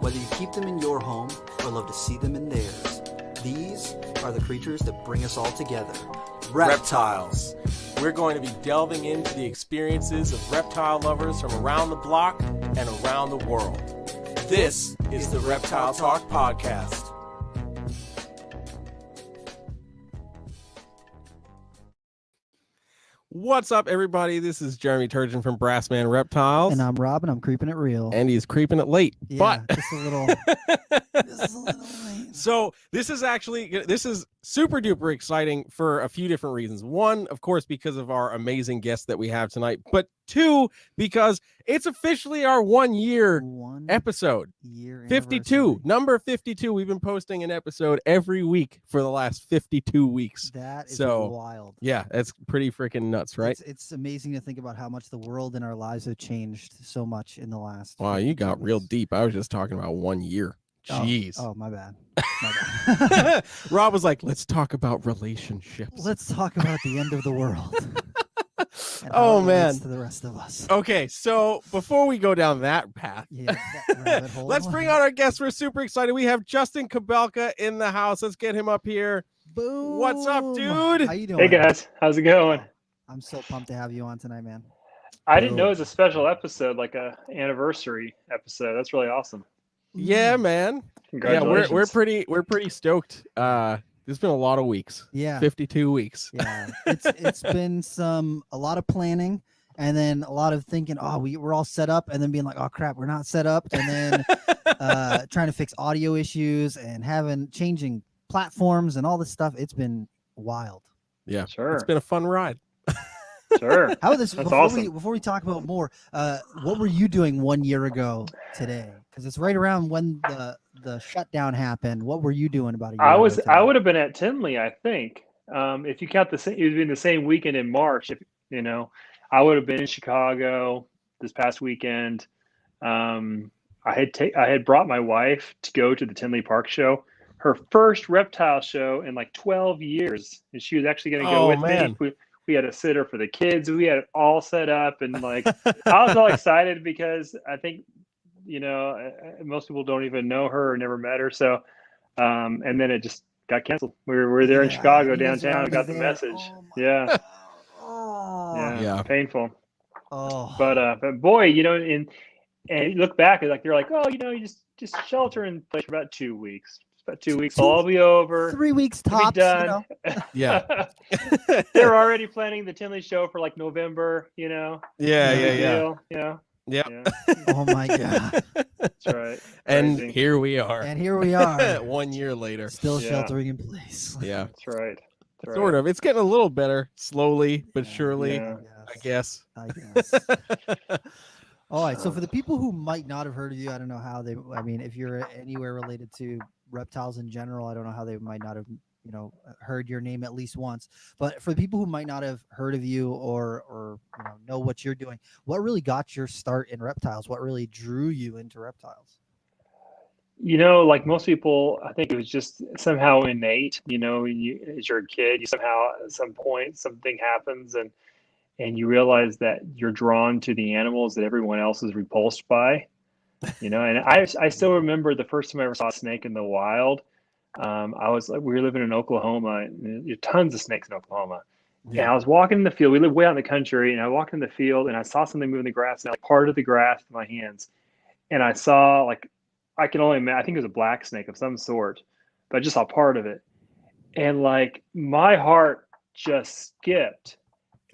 Whether you keep them in your home or love to see them in theirs, these are the creatures that bring us all together. Reptiles. We're going to be delving into the experiences of reptile lovers from around the block and around the world. This is the Reptile Talk Podcast. What's up, everybody? This is Jeremy Turgeon from Brassman Reptiles. And I'm Rob, and I'm keeping it real. And he's creeping it late. Yeah, but just a little. This is a little late. So this is super duper exciting for a few different reasons. One, of course, because of our amazing guest that we have tonight. But two, because it's officially our 1 year episode. 52, number 52. We've been posting an episode every week for the last 52 weeks. That is wild. Yeah, it's pretty freaking nuts, right? It's amazing to think about how much the world and our lives have changed so much in the last. Wow, you got real deep. I was just talking about 1 year. Jeez. Oh, my bad. Rob was like, let's talk about relationships. Let's talk about the end of the world. Oh, man. To the rest of us. Okay, so before we go down that path, let's bring on our guest. We're super excited. We have Justin Kobylka in the house. Let's get him up here. Boom. What's up, dude? How you doing? Hey, guys. How's it going? I'm so pumped to have you on tonight, man. I didn't know it was a special episode, like a anniversary episode. That's really awesome. Yeah, man. Congratulations. Yeah, we're pretty stoked. There's been a lot of weeks. Yeah. 52 weeks. Yeah. It's been a lot of planning, and then a lot of thinking, we're all set up, and then being like, oh crap, we're not set up, and then trying to fix audio issues and changing platforms and all this stuff. It's been wild. Yeah. Sure. It's been a fun ride. Sure. How about this? That's awesome. Before we talk about more, what were you doing 1 year ago today? Because it's right around when the shutdown happened. What were you doing about a year ago today? I would have been at Tinley, I think. If you count it would be the same weekend in March. I would have been in Chicago this past weekend. I had brought my wife to go to the Tinley Park show, her first reptile show in like 12 years, and she was actually going to go with me. We had a sitter for the kids. We had it all set up, and like I was all excited because I think most people don't even know her or never met her. So, and then it just got canceled. We were there in Chicago downtown. We got the message. Yeah. Yeah. Painful. Oh. But boy, and you look back, like they're like, you just shelter in place for about 2 weeks. About 2 weeks, it'll all be over. 3 weeks tops. Be done. Yeah. They're already planning the Tinley show for like November. Yeah. Yeah. Oh my God. That's right. And Crazy. here we are. 1 year later. Still sheltering in place. Yeah. That's right. Sort of. It's getting a little better, slowly but surely, I guess. All right. So for the people who might not have heard of you, I don't know if you're anywhere related to reptiles in general, I don't know how they might not have, heard your name at least once. But for the people who might not have heard of you or know what you're doing, what really got your start in reptiles? What really drew you into reptiles? Like most people, I think it was just somehow innate. As you're a kid, you somehow at some point something happens and you realize that you're drawn to the animals that everyone else is repulsed by. And I still remember the first time I ever saw a snake in the wild. We were living in Oklahoma, and there are tons of snakes in Oklahoma. Yeah. And I was walking in the field. We live way out in the country, and I walked in the field, and I saw something move in the grass, and I parted the grass with my hands, and I saw I can only imagine. I think it was a black snake of some sort, but I just saw part of it, and my heart just skipped.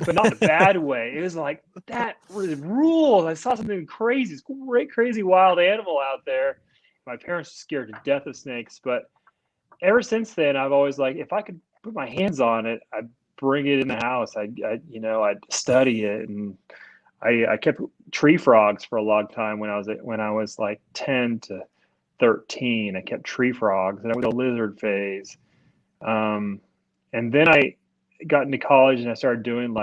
But not in a bad way. It was like, that rules. I saw something crazy. It's great, crazy wild animal out there. My parents were scared to death of snakes. But ever since then, I've always if I could put my hands on it, I'd bring it in the house. I'd study it. And I kept tree frogs for a long time when I was like 10 to 13. I kept tree frogs, and I went to a lizard phase. And then I got into college, and I started doing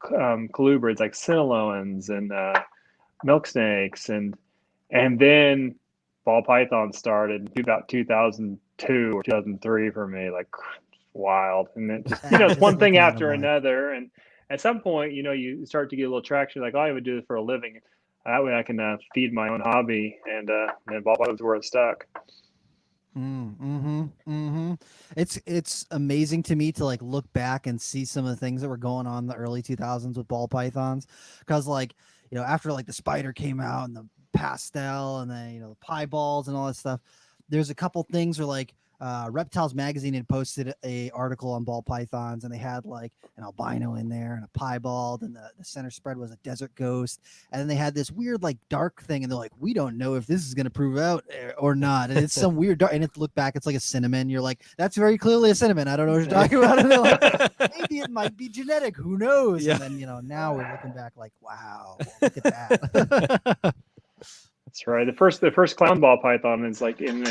colubrids, like cynoloans and milk snakes, and then ball pythons started about 2002 or 2003 for me, wild. And then just, it's one thing after another, and at some point, you start to get a little traction, I would do this for a living. That way I can feed my own hobby, and ball pythons where it's stuck. It's amazing to me to like look back and see some of the things that were going on in the early 2000s with ball pythons, because like, you know, after like the spider came out and the pastel and then, you know, the pie balls and all that stuff, there's a couple things where like Reptiles magazine had posted a article on ball pythons, and they had like an albino in there and a piebald, and the center spread was a desert ghost, and then they had this weird like dark thing, and they're like, we don't know if this is going to prove out or not, and it's some weird dark, and it look back, it's like a cinnamon. You're like, that's very clearly a cinnamon. I don't know what you're talking about. And they're like, maybe it might be genetic. Who knows? Yeah. And then, you know, now we're looking back like, wow, look at that. That's right. The first clown ball python is like in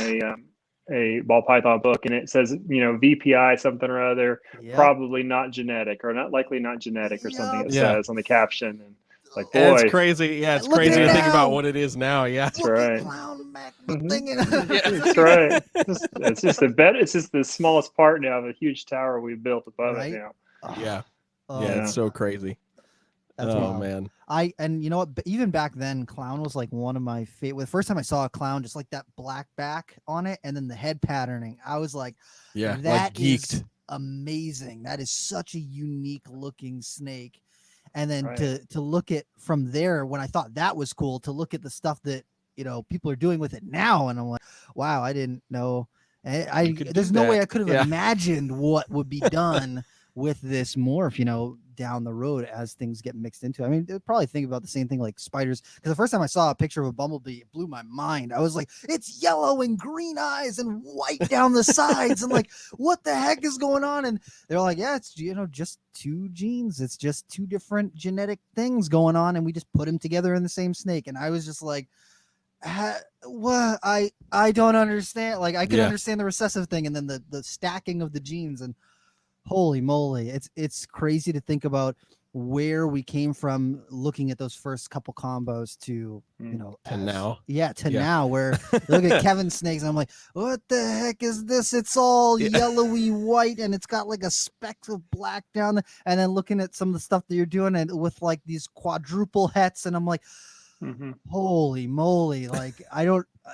a ball python book, and it says, you know, VPI something or other, Yep. probably not genetic, or not likely not genetic, or something it Yeah. says on the caption. And like, boy, And it's crazy. Yeah, it's Look at crazy it to think now. about what it is now. Yeah. that's right. Clown Mac Mhm. thing. That's right. It's just it's just the smallest part now of a huge tower we built above Right? it now. Yeah. Oh, Yeah. It's so crazy. that's Oh wild. man. And you know what? Even back then, clown was like one of my favorite. The first time I saw a clown, just like that black back on it, and then the head patterning, I was like, Yeah. Like that is geeked. amazing. That is such a unique looking snake. And then Right. to look at from there, when I thought that was cool, to look at the stuff that, you know, people are doing with it now, and I'm like, wow, I didn't know. You could do There's no way that. I could have Yeah. imagined what would be done with this morph, you know, down the road as things get mixed into. I mean, they'll probably think about the same thing like spiders. Because the first time I saw a picture of a bumblebee, it blew my mind. I was like, it's yellow and green eyes and white down the sides, and like, what the heck is going on? And they're like, yeah, it's, you know, just two genes. It's just two different genetic things going on, and we just put them together in the same snake. And I was just like, what? I don't understand. Like, I could Yeah. understand the recessive thing, and then the stacking of the genes, and holy moly, it's crazy to think about where we came from looking at those first couple combos to, you know, To now. yeah, to Yeah. now, where look at Kevin's snakes, and I'm like, what the heck is this? It's all Yeah. yellowy white, and it's got like a speck of black down there. And then looking at some of the stuff that you're doing, and with like these quadruple hets, and I'm like, Mhm. holy moly, like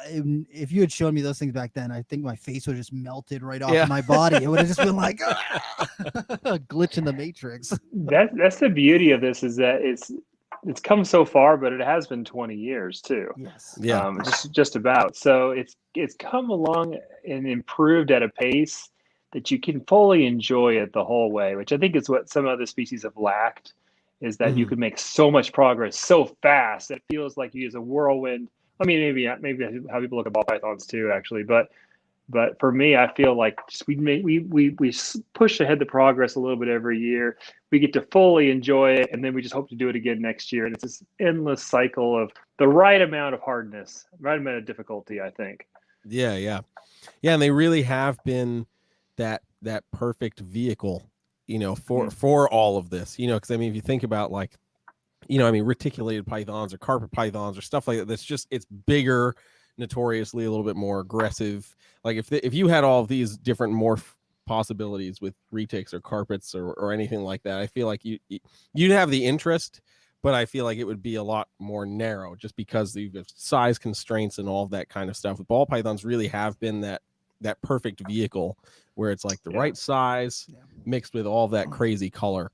if you had shown me those things back then, I think my face would have just melted right off Yeah. my body. It would have just been like a glitch in the matrix. That's the beauty of this, is that it's come so far, but it has been 20 years too. Yes. Yeah. Just about. So it's come along and improved at a pace that you can fully enjoy it the whole way, which I think is what some other species have lacked, is that you Mhm. can make so much progress so fast that it feels like you use a whirlwind. I mean, maybe how people look at ball pythons too, actually, but for me, I feel like just we push ahead the progress a little bit every year. We get to fully enjoy it, and then we just hope to do it again next year. And it's this endless cycle of the right amount of hardness, right amount of difficulty, I think. Yeah. Yeah. Yeah. And they really have been that perfect vehicle, you know, for all of this, you know, because I mean, if you think about like, you know, I mean, reticulated pythons or carpet pythons or stuff like that, that's just, it's bigger, notoriously a little bit more aggressive. Like if you had all of these different morph possibilities with retics or carpets or anything like that, I feel like you'd have the interest, but I feel like it would be a lot more narrow just because the size constraints and all of that kind of stuff. Ball pythons really have been that perfect vehicle where it's like the right size mixed with all that crazy color,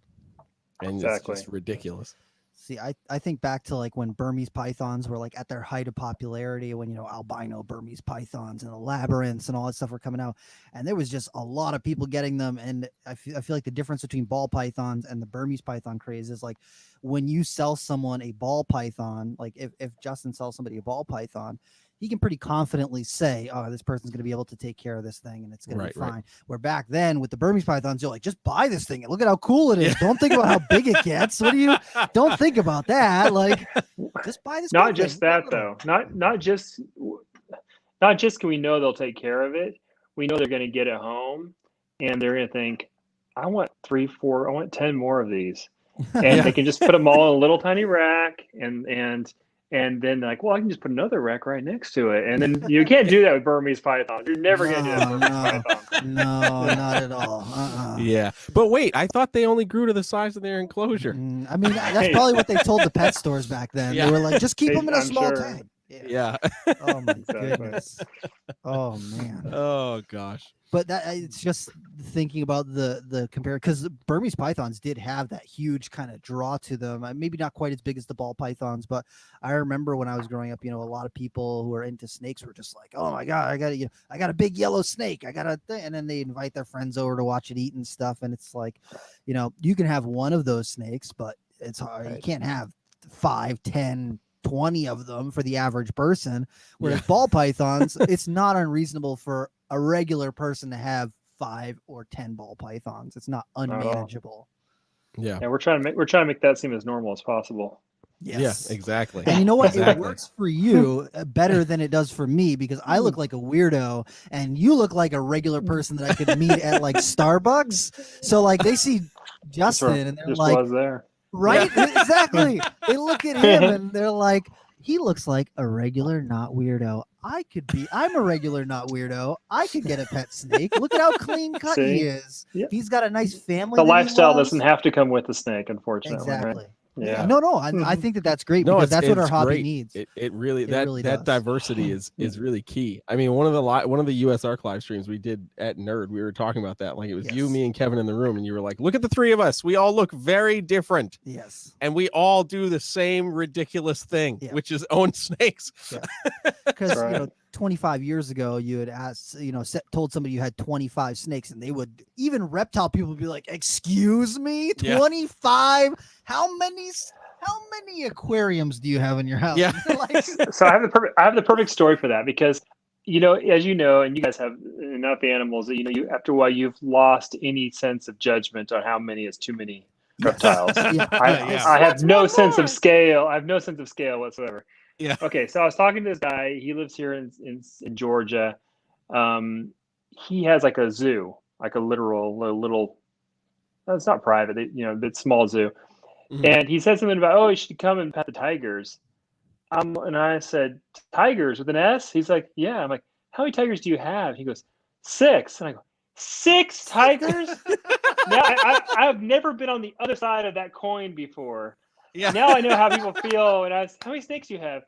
and Exactly. it's just ridiculous. See, I think back to like when Burmese pythons were like at their height of popularity, when, you know, albino Burmese pythons and the labyrinths and all that stuff were coming out, and there was just a lot of people getting them. And I feel like the difference between ball pythons and the Burmese python craze is like when you sell someone a ball python, like if Justin sells somebody a ball python, he can pretty confidently say, oh, this person's going to be able to take care of this thing and it's going to be fine. Right. Where back then with the Burmese pythons, you're like, just buy this thing and look at how cool it is. Yeah. Don't think about how big it gets. Don't think about that. Like, just buy this. Not just that though. Not just can we know they'll take care of it. We know they're going to get it home, and they're going to think, I want 3, 4, I want 10 more of these, and they can just put them all in a little tiny rack, and And then like, well, I can just put another rack right next to it. And then you can't do that with Burmese pythons. You're never going to do that with Burmese pythons. No, not at all. Yeah. But wait, I thought they only grew to the size of their enclosure. I mean, that's probably what they told the pet stores back then. Yeah. They were like, just keep them in a I'm small sure. tank. Yeah. Oh my Exactly. goodness. Oh man. Oh gosh. But that it's just thinking about the compare, because Burmese pythons did have that huge kind of draw to them. Maybe not quite as big as the ball pythons, but I remember when I was growing up, a lot of people who are into snakes were just like, "Oh my god, I got a big yellow snake. I got a thing," and then they invite their friends over to watch it eat and stuff. And it's like, you can have one of those snakes, but it's hard. You can't have 5, 10, 20 of them for the average person. Whereas ball pythons, it's not unreasonable for a regular person to have 5 or 10 ball pythons. It's not unmanageable. Yeah. Yeah, we're trying to make that seem as normal as possible. Yes. Yeah, exactly. And you know what? It Exactly. works for you better than it does for me, because I look like a weirdo and you look like a regular person that I could meet at like Starbucks. So like they see Justin and they're Just like, was there. right? Exactly. They look at him and they're like, he looks like a regular, not weirdo. I'm a regular, not weirdo. I could get a pet snake. Look at how clean cut he is. Yeah. He's got a nice family. The that he lifestyle loves. doesn't have to come with the snake, unfortunately. Exactly. Right? Yeah. No. I think that's great, because that's what our hobby needs. It really It that really that does. diversity is really key. I mean, one of the US Arc live streams we did at Nerd, we were talking about that. Like it was you, Yes. me, and Kevin in the room, and you were like, "Look at the three of us. We all look very different, Yes. and we all do the same ridiculous thing, Yeah. which is own snakes." Because Right. 25 years ago, you had asked, told somebody you had 25 snakes, and they would, even reptile people would be like, "Excuse me, Yeah. 25? How many aquariums do you have in your house?" Yeah. Like, So I have the perfect story for that, because as you know, and you guys have enough animals that you after a while you've lost any sense of judgment on how many is too many reptiles. yeah. I have no sense of scale. I have no sense of scale whatsoever. Yeah. Okay, so I was talking to this guy. He lives here in Georgia. He has like a zoo, like a literal little. It's not private, it's small zoo. Mhm. And he said something about, "Oh, you should come and pet the tigers." And I said, "Tigers with an S?" He's like, "Yeah." I'm like, "How many tigers do you have?" He goes, 6. And I go, 6 tigers? Now I've never been on the other side of that coin before. Yeah. Now I know how people feel. And I was, "How many snakes do you have?"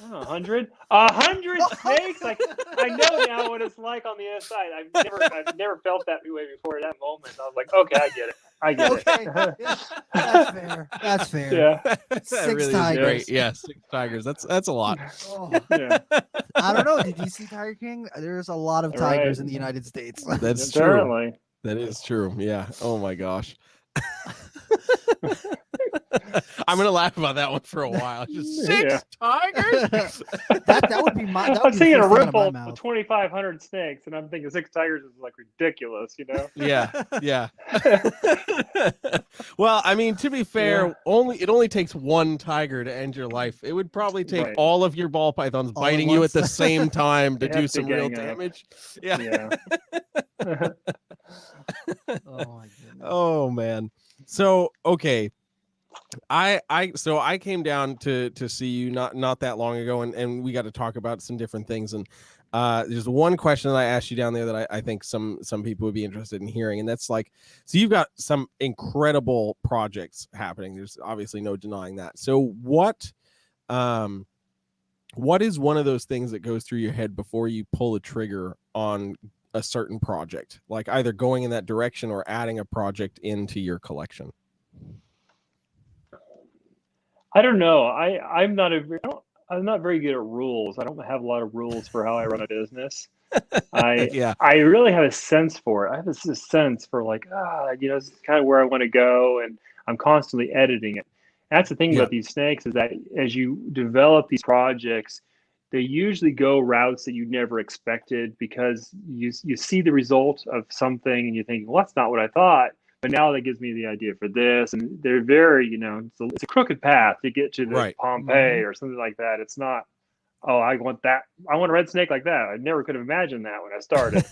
"Oh, 100. 100 snakes? Like, I know now what it's like on the other side. I've never felt that way before. At that moment, I was like, "Okay, I get it. I get Okay. it." Yeah, that's fair. That's fair. Yeah. That 6 really is tigers. great. Yeah, 6 tigers. That's a lot. Oh, Yeah. I don't know. Did you see Tiger King? There's a lot of tigers Right. in the United States. That's true. Apparently. That is true. Yeah. Oh my gosh. I'm gonna laugh about that one for a while. Just 6 Yeah. tigers. that would be my. That I'm would be the thinking a first thing out of ripple my with mouth. 2,500 snakes, and I'm thinking 6 tigers is like ridiculous, Yeah. Well, I mean, to be fair, it only takes one tiger to end your life. It would probably take Right. all of your ball pythons All at biting you once. at the same time to They have do to some real gang up. damage. Yeah. Yeah. Oh my goodness. Oh man. So okay. I came down to see you not that long ago, and we got to talk about some different things. And there's one question that I asked you down there that I think some people would be interested in hearing, and that's like, so you've got some incredible projects happening. There's obviously no denying that. So what is one of those things that goes through your head before you pull the trigger on a certain project, like either going in that direction or adding a project into your collection? I don't know. I'm not very good at rules. I don't have a lot of rules for how I run a business. Yeah. I really have a sense for it. I have this sense for like, this is kind of where I want to go, and I'm constantly editing it. That's the thing about these snakes, is that as you develop these projects, they usually go routes that you never expected, because you see the result of something and you think, well, that's not what I thought. But now that gives me the idea for this, and they're very, it's a crooked path to get to the Right. Pompeii or something like that. It's not, oh, I want that. I want a red snake like that. I never could have imagined that when I started.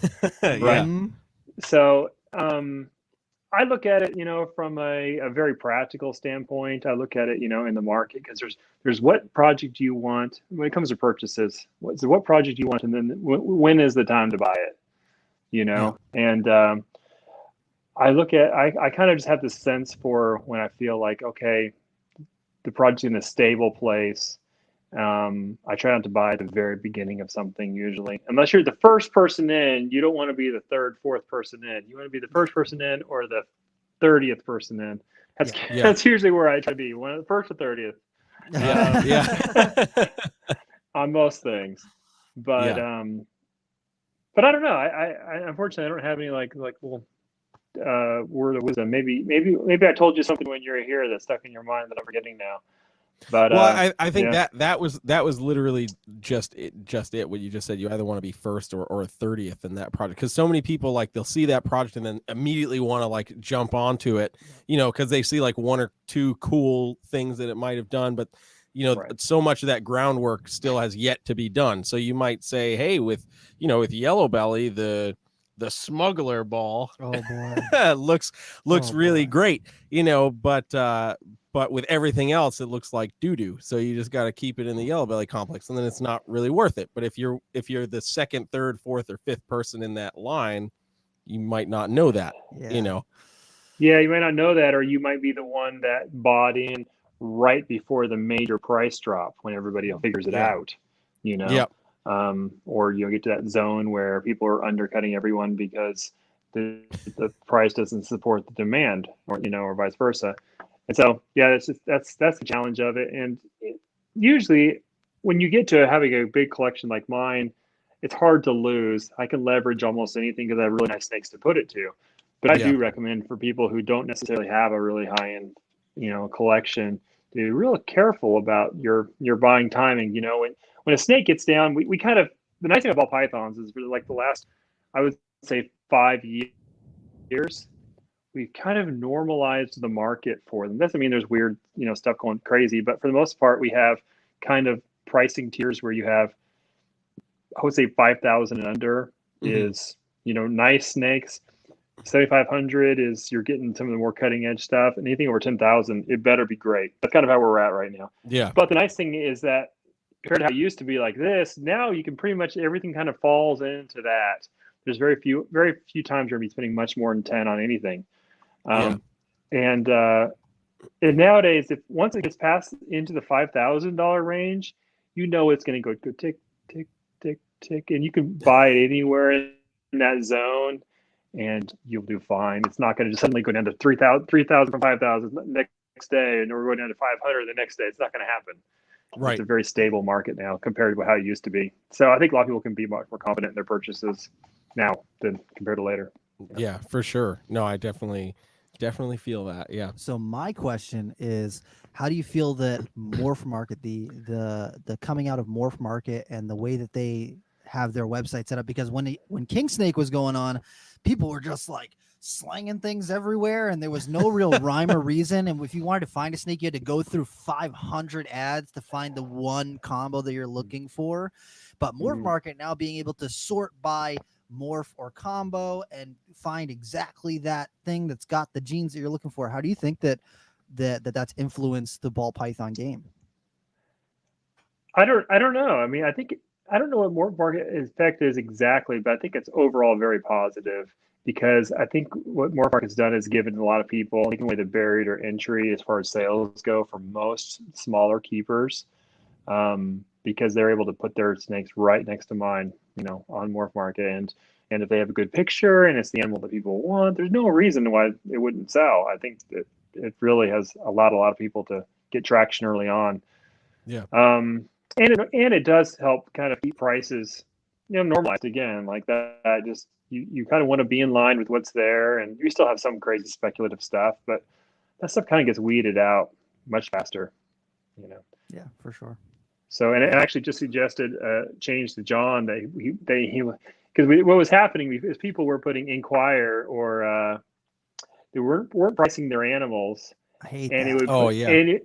Yeah. Mhm. So I look at it, from a very practical standpoint. I look at it, in the market, because there's what project you want when it comes to purchases. What project you want, and then when is the time to buy it, And I kind of just have this sense for when I feel like, okay, the project's in a stable place. I try not to buy at the very beginning of something usually. Unless you're the first person in, you don't want to be the third, fourth person in. You want to be the first person in or the 30th person in. That's usually where I try to be, one of the first or 30th. On most things. But but I don't know. I unfortunately I don't have any word of wisdom. Maybe I told you something when you were here that stuck in your mind that I'm forgetting now. But I think that was literally just it what you just said. You either want to be first or 30th in that project, because so many people they'll see that project and then immediately want to jump onto it, because they see one or two cool things that it might have done, but right. So much of that groundwork still has yet to be done. So you might say, hey, with Yellow Belly, the smuggler ball, oh boy, looks really great, but with everything else, it looks like doo-doo. So you just got to keep it in the Yellow Belly complex, and then it's not really worth it. But if you're the second, third, fourth, or fifth person in that line, you might not know that, Yeah, you might not know that, or you might be the one that bought in right before the major price drop when everybody figures it out, Yep. Or get to that zone where people are undercutting everyone because the price doesn't support the demand, or vice versa. And so, that's the challenge of it. And usually when you get to having a big collection like mine, it's hard to lose. I can leverage almost anything because I have really nice snakes to put it to. But I do recommend for people who don't necessarily have a really high-end, collection, to be real careful about your buying timing. When a snake gets down, we kind of, the nice thing about ball pythons is really the last, I would say 5 years, we've kind of normalized the market for them. Doesn't mean there's weird, stuff going crazy, but for the most part, we have kind of pricing tiers where you have, I would say 5,000 and under is, nice snakes. 7,500 is you're getting some of the more cutting edge stuff, and anything over 10,000, it better be great. That's kind of how we're at right now. Yeah. But the nice thing is that compared to how it used to be like this, now you can pretty much, everything kind of falls into that. There's very few times you're going to be spending much more than 10 on anything. And nowadays, if once it gets past into the $5,000 range, it's going to go tick, tick, tick, tick, and you can buy it anywhere in that zone, and you'll do fine. It's not going to just suddenly go down to 3,000 from 5,000 next day, and we're going down to 500 the next day. It's not going to happen. Right. It's a very stable market now compared to how it used to be. So I think a lot of people can be much more confident in their purchases now than compared to later. Yeah, for sure. No, I definitely feel that. Yeah. So my question is, how do you feel that Morph Market, the coming out of Morph Market and the way that they have their website set up? Because when King Snake was going on, people were just slanging things everywhere, and there was no real rhyme or reason. And if you wanted to find a snake, you had to go through 500 ads to find the one combo that you're looking for. But Morph Market now being able to sort by morph or combo and find exactly that thing that's got the genes that you're looking for. How do you think that's influenced the ball python game? I don't know. I mean, I don't know what Morph Market effect is exactly, but I think it's overall very positive, because I think what Morph Market's done is given a lot of people, taken away the barrier to entry as far as sales go for most smaller keepers, because they're able to put their snakes right next to mine, on Morph Market. And if they have a good picture and it's the animal that people want, there's no reason why it wouldn't sell. I think that it really has allowed a lot of people to get traction early on. Yeah. And it does help kind of keep prices, normalized again, like that. Just you kind of want to be in line with what's there, and you still have some crazy speculative stuff, but that stuff kind of gets weeded out much faster, Yeah, for sure. So, and I actually just suggested change to John. Because what was happening is people were putting inquire, or they weren't pricing their animals. I hate and that. It would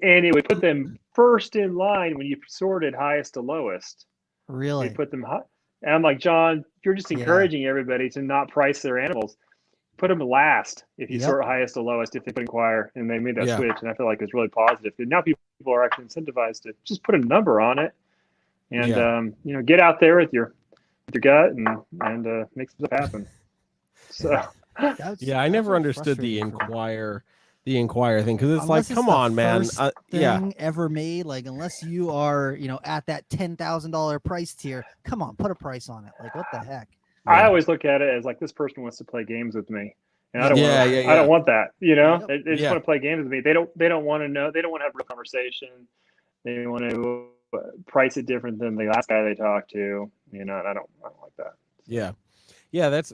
and it would put them first in line when you sorted highest to lowest. Really? They put them high. And I'm like, John, you're just encouraging everybody to not price their animals. put them last if you Yep. sort highest to lowest if they put inquire, and they made that Yeah. switch, and I feel like it's really positive. And now people are actually incentivized to just put a number on it, and you know, get out there with your gut and make stuff happen. So Yeah, I never understood the inquire thing, because it's Unless like, come on, man. Thing ever made, like, unless you are, you know, at that $10,000 price tier, come on, put a price on it. Like, what the heck? I always look at it as like, this person wants to play games with me, and I don't Yeah, want. yeah, I don't want that. You know, Yep. they just want to play games with me. They don't want to know. They don't want to have a real conversation. They want to price it different than the last guy they talked to. You know, and I don't like that. Yeah. Yeah, that's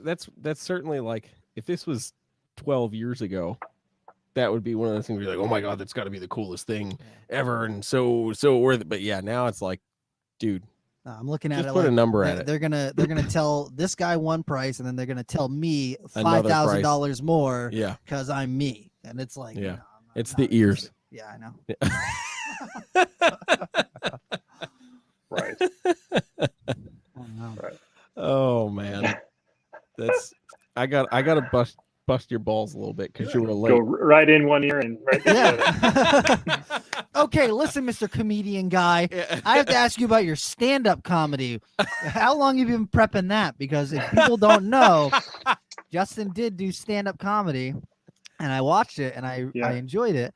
certainly, like, if this was 12 years ago, that would be one of those things where you're like, oh my God, that's got to be the coolest thing ever, and so worth it. But yeah, now it's like, dude, I'm looking at just it. put like a number at it. They're gonna tell this guy one price, and then they're gonna tell me Another $5,000 more. Yeah. because I'm me, and it's like, Yeah. no, It's not the ears. interested. Yeah, I know. Right. Oh, no. Right. Oh man, I gotta bust your balls a little bit, because you were late. Go right in one ear and right in the other. Yeah. Okay, listen, Mr. Comedian guy. I have to ask you about your stand-up comedy. How long have you been prepping that? Because if people don't know, Justin did do stand-up comedy, and I watched it, and I enjoyed it.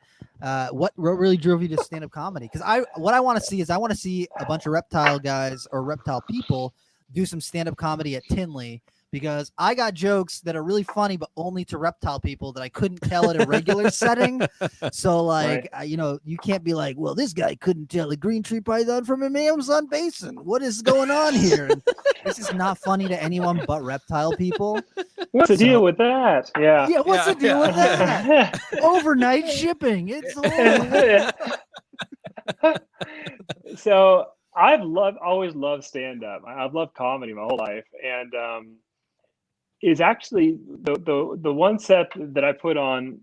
What really drove you to stand-up comedy? Because what I want to see is, I want to see a bunch of reptile guys or reptile people do some stand-up comedy at Tinley, because I got jokes that are really funny, but only to reptile people that I couldn't tell at a regular setting. So, like, you know, you can't be like, well, this guy couldn't tell a green tree python from an Amazon basin. What is going on here? And this is not funny to anyone but reptile people. What's the deal with that? Yeah. Yeah, what's the deal with that? Overnight shipping. It's So I've always loved stand-up. I've loved comedy my whole life, and is actually the one set that I put on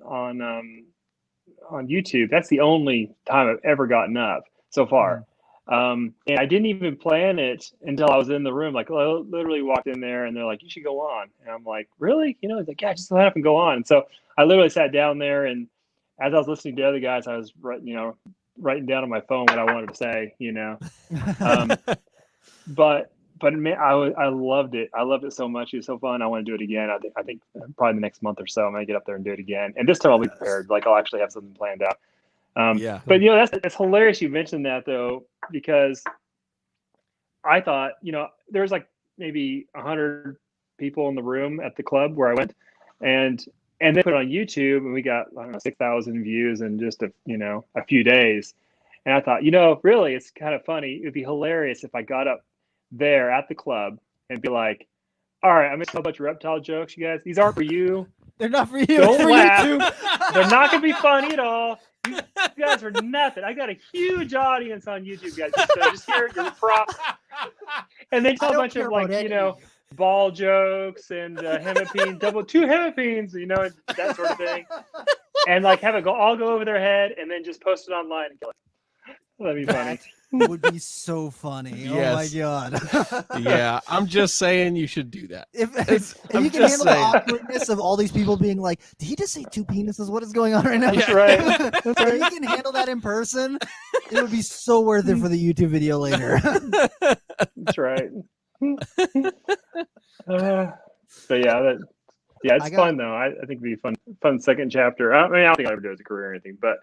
YouTube. That's the only time I've ever gotten up so far. And I didn't even plan it until I was in the room. Like, I literally walked in there, and they're like, "You should go on." And I'm like, "Really?" You know, it's like, "Yeah, just let up and go on." And so I literally sat down there, and as I was listening to other guys, I was writing down on my phone what I wanted to say. You know, but man, I loved it. I loved it so much. It was so fun. I want to do it again. I think probably the next month or so, I'm gonna get up there and do it again. And this time I'll be prepared. Like, I'll actually have something planned out. But you know, that's hilarious you mentioned that, though, because I thought, you know, there was like maybe 100 people in the room at the club where I went, and they put it on YouTube, and we got, I don't know, 6,000 views in just a few days. And I thought, you know, really, it's kind of funny. It'd be hilarious if I got up there at the club and be like, "All right, I'm gonna tell a bunch of reptile jokes, you guys. These aren't for you. They're not for you. Don't for laugh. YouTube. They're not gonna be funny at all. You guys are nothing. I got a huge audience on YouTube, guys. Just hear your props." And they tell a bunch of, like, you know, ball jokes and hemipene, two hemipines, you know, that sort of thing, and like have it all go over their head, and then just post it online and kill it. That'd be funny. Would be so funny. Yes. Oh my God. Yeah, I'm just saying you should do that. If I'm you can just handle the saying. awkwardness of all these people being like, "Did he just say two penises? What is going on right now?" That's right. If you can handle that in person, it would be so worth it for the YouTube video later. That's right. But yeah, it's fun though. I think it'd be fun second chapter. I mean, I don't think I'll ever do it as a career or anything, but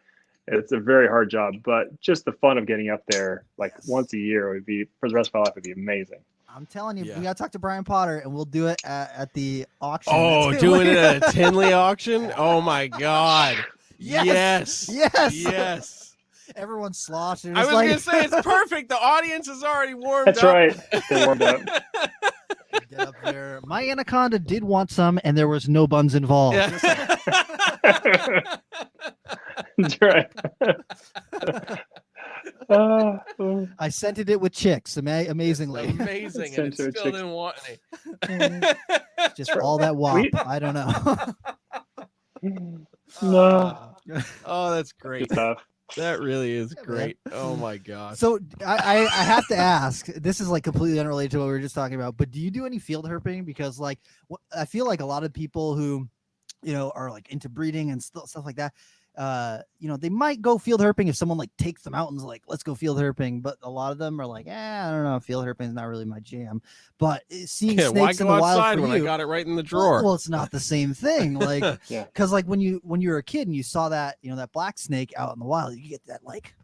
it's a very hard job. But just the fun of getting up there like once a year would be, for the rest of my life, would be amazing. I'm telling you, we gotta talk to Brian Potter, and we'll do it at the auction. Oh, doing it at a Tinley auction? Oh my God! Yes. Everyone's sloshing. I was gonna say, it's perfect. The audience is already warmed up. That's right. They're warmed up. Get up there. My anaconda did want some, and there was no buns involved. Yeah. That's right. I scented it with chicks. Amazingly. Amazing, and it still didn't want any. Just all that wop. I don't know. No. Oh, that's great. Good stuff. That really is great. Oh my gosh. So I have to ask, this is like completely unrelated to what we were just talking about, but do you do any field herping? Because like I feel like a lot of people who are like into breeding and stuff like that, they might go field herping if someone like takes them out and's like, let's go field herping. But a lot of them are like, I don't know, field herping is not really my jam. But seeing why snakes go in the wild outside for when you, I got it right in the drawer? well, it's not the same thing. Like, Yeah. because like when you were a kid and you saw that, that black snake out in the wild, you get that like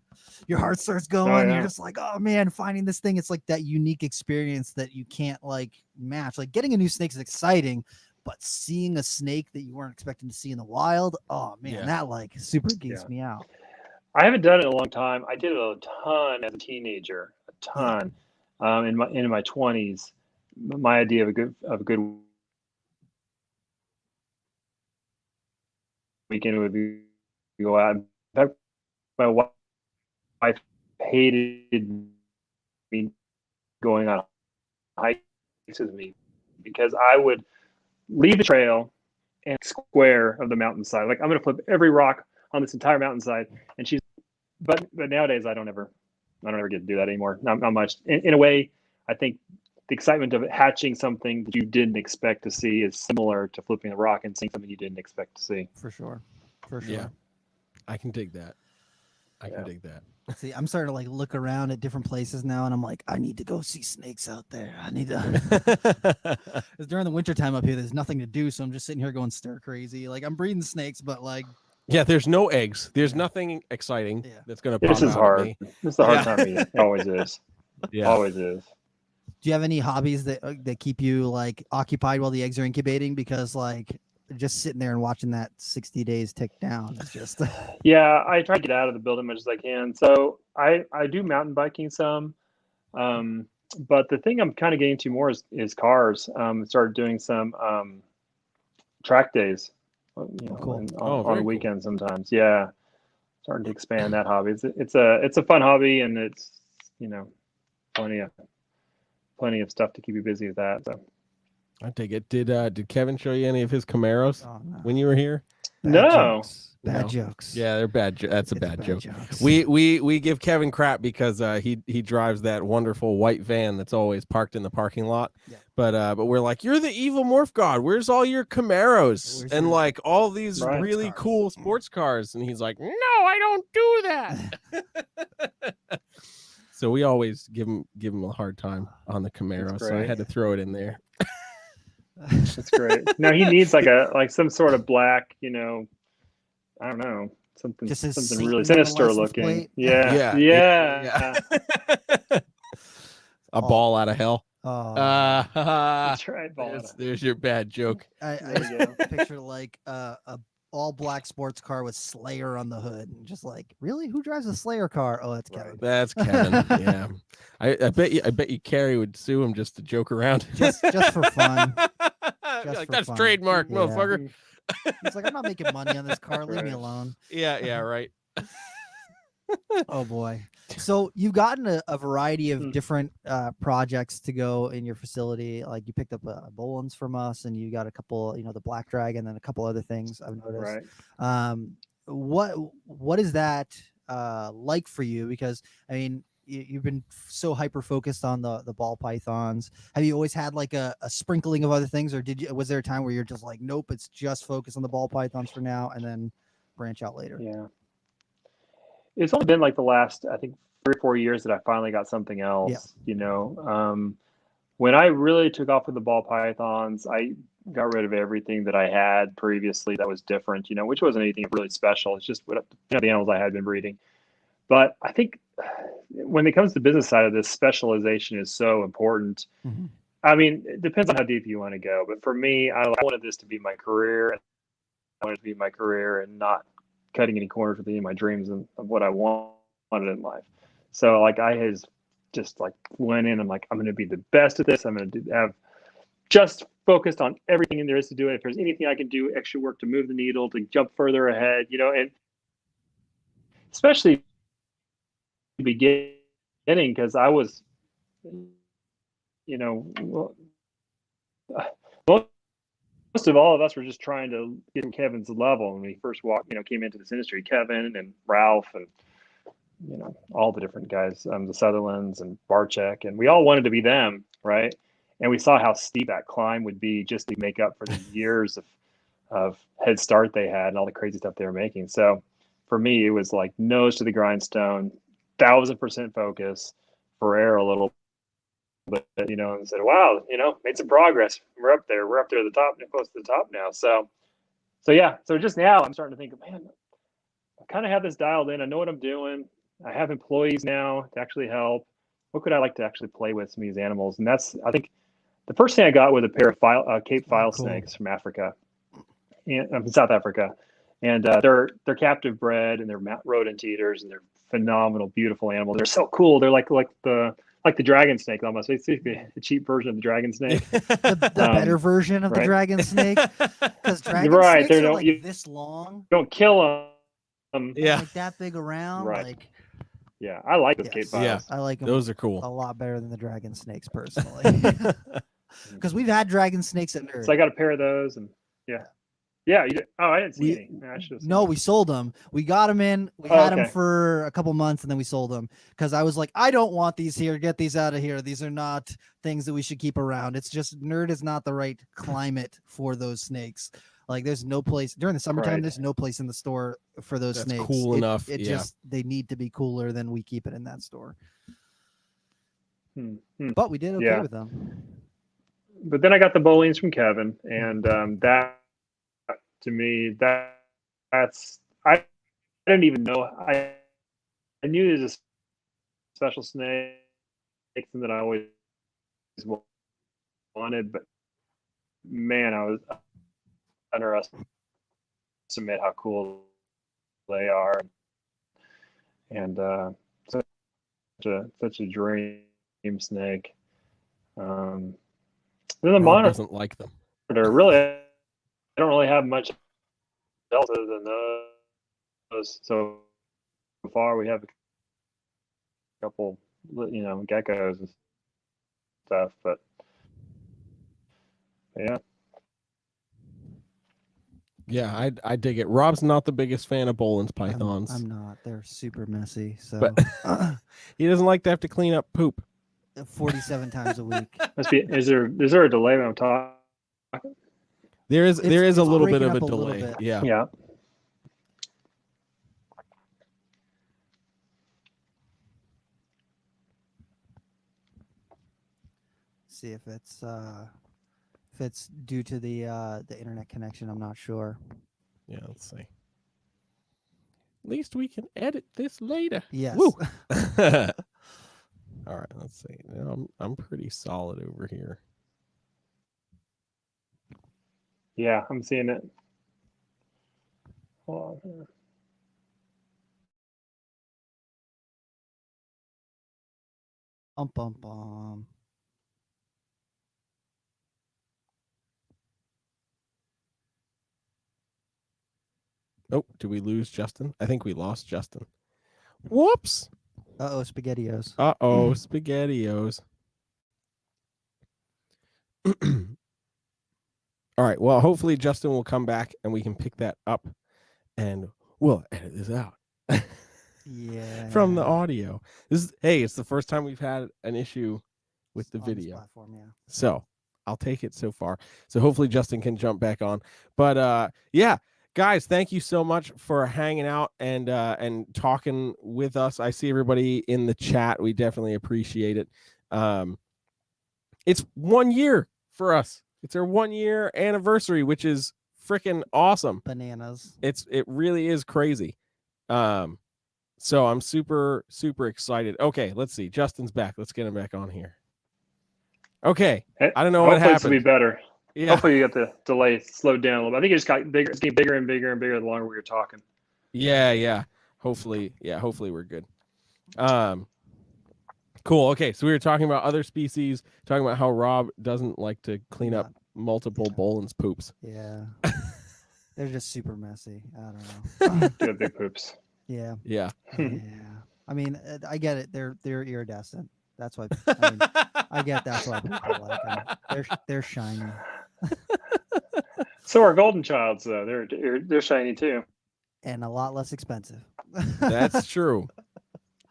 your heart starts going. yeah. You're just like, oh man, finding this thing. It's like that unique experience that you can't like match. Like getting a new snake is exciting, but seeing a snake that you weren't expecting to see in the wild, oh man, that like super geeks me out. I haven't done it in a long time. I did it a ton as a teenager, a ton. In my 20s. My idea of a good weekend would be go out. In fact, my wife hated me going on hikes with me because I would leave the trail and square of the mountainside. Like I'm going to flip every rock on this entire mountainside, and but nowadays I don't ever get to do that anymore. Not much. In a way, I think the excitement of hatching something that you didn't expect to see is similar to flipping a rock and seeing something you didn't expect to see. For sure. Yeah, I can dig that. I can dig that. See, I'm starting to like look around at different places now, and I'm like, I need to go see snakes out there. I need to. Because during the wintertime up here, there's nothing to do, so I'm just sitting here going stir crazy. Like I'm breeding snakes, but like, yeah, there's no eggs. There's nothing exciting that's gonna pop This is out hard. at me. This is a hard time. It always is. Yeah, always is. Do you have any hobbies that keep you like occupied while the eggs are incubating? Because like just sitting there and watching that 60 days tick down is just. Yeah, I try to get out of the building as much as I can. So I do mountain biking some, but the thing I'm kind of getting to more is cars. Started doing some track days, Cool. on the weekend sometimes. Yeah, starting to expand that hobby. It's a fun hobby, and it's plenty of stuff to keep you busy with that. So I take it. Did Kevin show you any of his Camaros when you were here? Bad jokes. Yeah, they're bad. That's a bad joke. Jokes. We give Kevin crap because he drives that wonderful white van that's always parked in the parking lot. Yeah. But we're like, you're the evil morph god. Where's all your Camaros and like all these really cool sports cars? And he's like, no, I don't do that. So we always give him a hard time on the Camaro. So I had to throw it in there. That's great. Now he needs like some sort of black, I don't know, something really sinister looking. Yeah. A ball out of hell. That's right. There's your bad joke. I just picture like a all black sports car with Slayer on the hood, and just like, really, who drives a Slayer car? Oh, that's Kevin. That's Kevin. Yeah, I bet you Carrie would sue him just to joke around, just for fun. That's fun. Trademark, motherfucker. He's like, I'm not making money on this car. Leave me alone. Yeah, right. Oh boy. So you've gotten a variety of different projects to go in your facility. Like you picked up Bolins from us, and you got a couple, the Black Dragon, and a couple other things I've noticed. Right. What is that like for you? Because I mean, you've been so hyper focused on the ball pythons. Have you always had like a sprinkling of other things, or was there a time where you're just like, nope, it's just focus on the ball pythons for now, and then branch out later? Yeah. It's only been like the last, I think, 3 or 4 years that I finally got something else. Yeah. When I really took off with the ball pythons, I got rid of everything that I had previously that was different, which wasn't anything really special. It's just the animals I had been breeding. But I think when it comes to the business side of this, specialization is so important. Mm-hmm. I mean, it depends on how deep you want to go. But for me, I wanted this to be my career. I wanted it to be my career and not cutting any corners with any of my dreams of what I wanted in life. So like I just like went in. I'm like, I'm going to be the best at this. I'm going to have just focused on everything there is to do it. If there's anything I can do, extra work to move the needle, to jump further ahead, and especially beginning, because I was, most of all of us were just trying to get to Kevin's level when we first came into this industry. Kevin and Ralph and all the different guys, the Sutherlands and Barchek, and we all wanted to be them, right? And we saw how steep that climb would be just to make up for the years head start they had and all the crazy stuff they were making. So for me, it was like nose to the grindstone, 1,000% focus, for air a little bit, and said, wow, made some progress. We're up there at the top, close to the top now. So yeah, so just now I'm starting to think, man, I kind of have this dialed in. I know what I'm doing. I have employees now to actually help. What could I like to actually play with some of these animals? And that's, I think, the first thing I got was a pair of Cape file cool. snakes from Africa, and from South Africa, and they're captive bred and they're rodent eaters and they're phenomenal, beautiful animals. They're so cool. They're like the dragon snake almost. It's basically a cheap version of the dragon snake. the better version of the dragon snake, because dragon snakes are like this long. Don't kill them. Yeah, like that big around. Right. Like, yeah, I like those Cape files. Yeah, I like them. Those are cool. A lot better than the dragon snakes, personally. Because we've had dragon snakes at Nerd. So I got a pair of those, and yeah. You did. Oh, I didn't see any. No, we sold them. We got them in. We had them for a couple months, and then we sold them because I was like, I don't want these here. Get these out of here. These are not things that we should keep around. It's just Nerd is not the right climate for those snakes. Like, there's no place during the summertime. There's no place in the store for those snakes. Cool enough. It just, they need to be cooler than we keep it in that store. But we did okay with them. But then I got the bowlings from Kevin, and that, to me, that's I didn't even know. I knew there's a special snake that I always wanted, but man, I was underestimate how cool they are, and such a dream snake. Then the monitor doesn't like them. Really, I don't really have much else other than those. So far, we have a couple, geckos and stuff, but yeah. Yeah, I dig it. Rob's not the biggest fan of Bolin's pythons. I'm not. They're super messy. So but he doesn't like to have to clean up poop 47 times a week. Is there a delay when I'm talking? There is a little bit of a delay. Yeah. Yeah. See if it's due to the internet connection. I'm not sure. Yeah, let's see. At least we can edit this later. Yes. Woo. All right, let's see. I'm pretty solid over here. Yeah, I'm seeing it. Hold on here. Oh, did we lose Justin? I think we lost Justin. Whoops. Uh-oh, SpaghettiOs. Uh-oh, SpaghettiOs. All right, well, hopefully Justin will come back and we can pick that up and we'll edit this out. Yeah. From the audio. It's the first time we've had an issue with the video. Platform, yeah. So I'll take it so far. So hopefully Justin can jump back on. But yeah, guys, thank you so much for hanging out and talking with us. I see everybody in the chat. We definitely appreciate it. It's 1 year for us. It's our 1 year anniversary, which is freaking awesome. Bananas. It really is crazy. So I'm super, super excited. Okay, let's see. Justin's back. Let's get him back on here. Okay. I don't know what happened. Hopefully it's be better. Yeah. Hopefully you got the delay slowed down a little bit. I think it just got bigger. It's getting bigger and bigger and bigger the longer we were talking. Yeah. Hopefully we're good. Cool. Okay, so we were talking about other species, talking about how Rob doesn't like to clean up multiple Bolin's poops. Yeah. They're just super messy. I don't know. Good big poops. Yeah. Yeah. Yeah. I mean, I get it. They're iridescent. That's why. I get that's why people like them. They're shiny. So are golden childs though. They're shiny too. And a lot less expensive. That's true.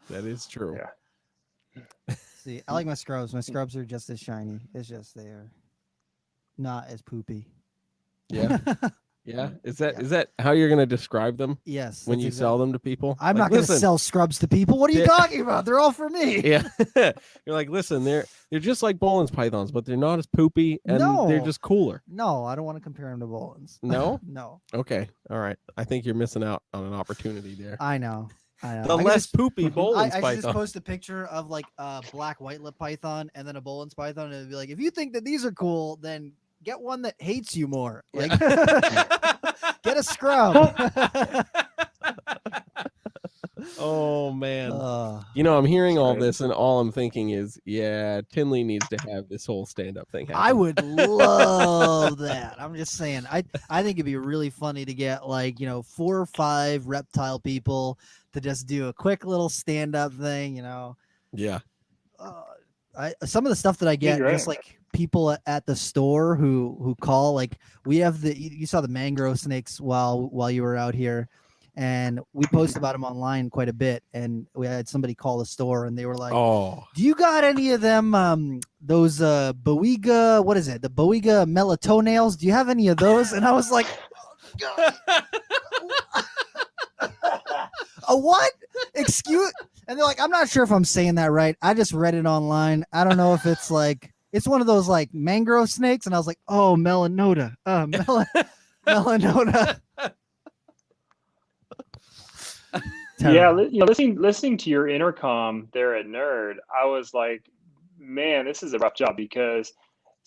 That is true. Yeah. See, I like my scrubs. My scrubs are just as shiny. It's just they're not as poopy. Yeah. Yeah. Is that how you're going to describe them Yes. when you sell them to people? I'm Like, not going to listen, sell scrubs to people. What are you talking about? They're all for me. Yeah. You're like, listen, they're just like Bolin's pythons, but they're not as poopy and they're No. just cooler. No, I don't want to compare them to Bolins. No? No. Okay. All right. I think you're missing out on an opportunity there. I know. The less poopy Bolin's I should just python. post a picture of like a black white lip python and then a Bolin's python, and it'd be like, if you think that these are cool, then get one that hates you more. Like, get a scrub. Oh man. I'm hearing all this, and all I'm thinking is, yeah, Tinley needs to have this whole stand-up thing happen. I would love that. I'm just saying. I think it'd be really funny to get 4 or 5 reptile people to just do a quick little stand-up thing. Yeah. Some of the stuff that I get, just like people at the store who call. Like, we have you saw the mangrove snakes while you were out here. And we post about them online quite a bit. And we had somebody call the store, and they were like, "Oh, do you got any of them? Those Boiga, what is it? The Boiga melatonails? Do you have any of those?" And I was like, oh, "A what? Excuse?" And they're like, "I'm not sure if I'm saying that right. I just read it online. I don't know if it's it's one of those mangrove snakes." And I was like, "Oh, melanota, melanota." Yeah, listening to your intercom there at Nerd, I was like, man, this is a rough job, because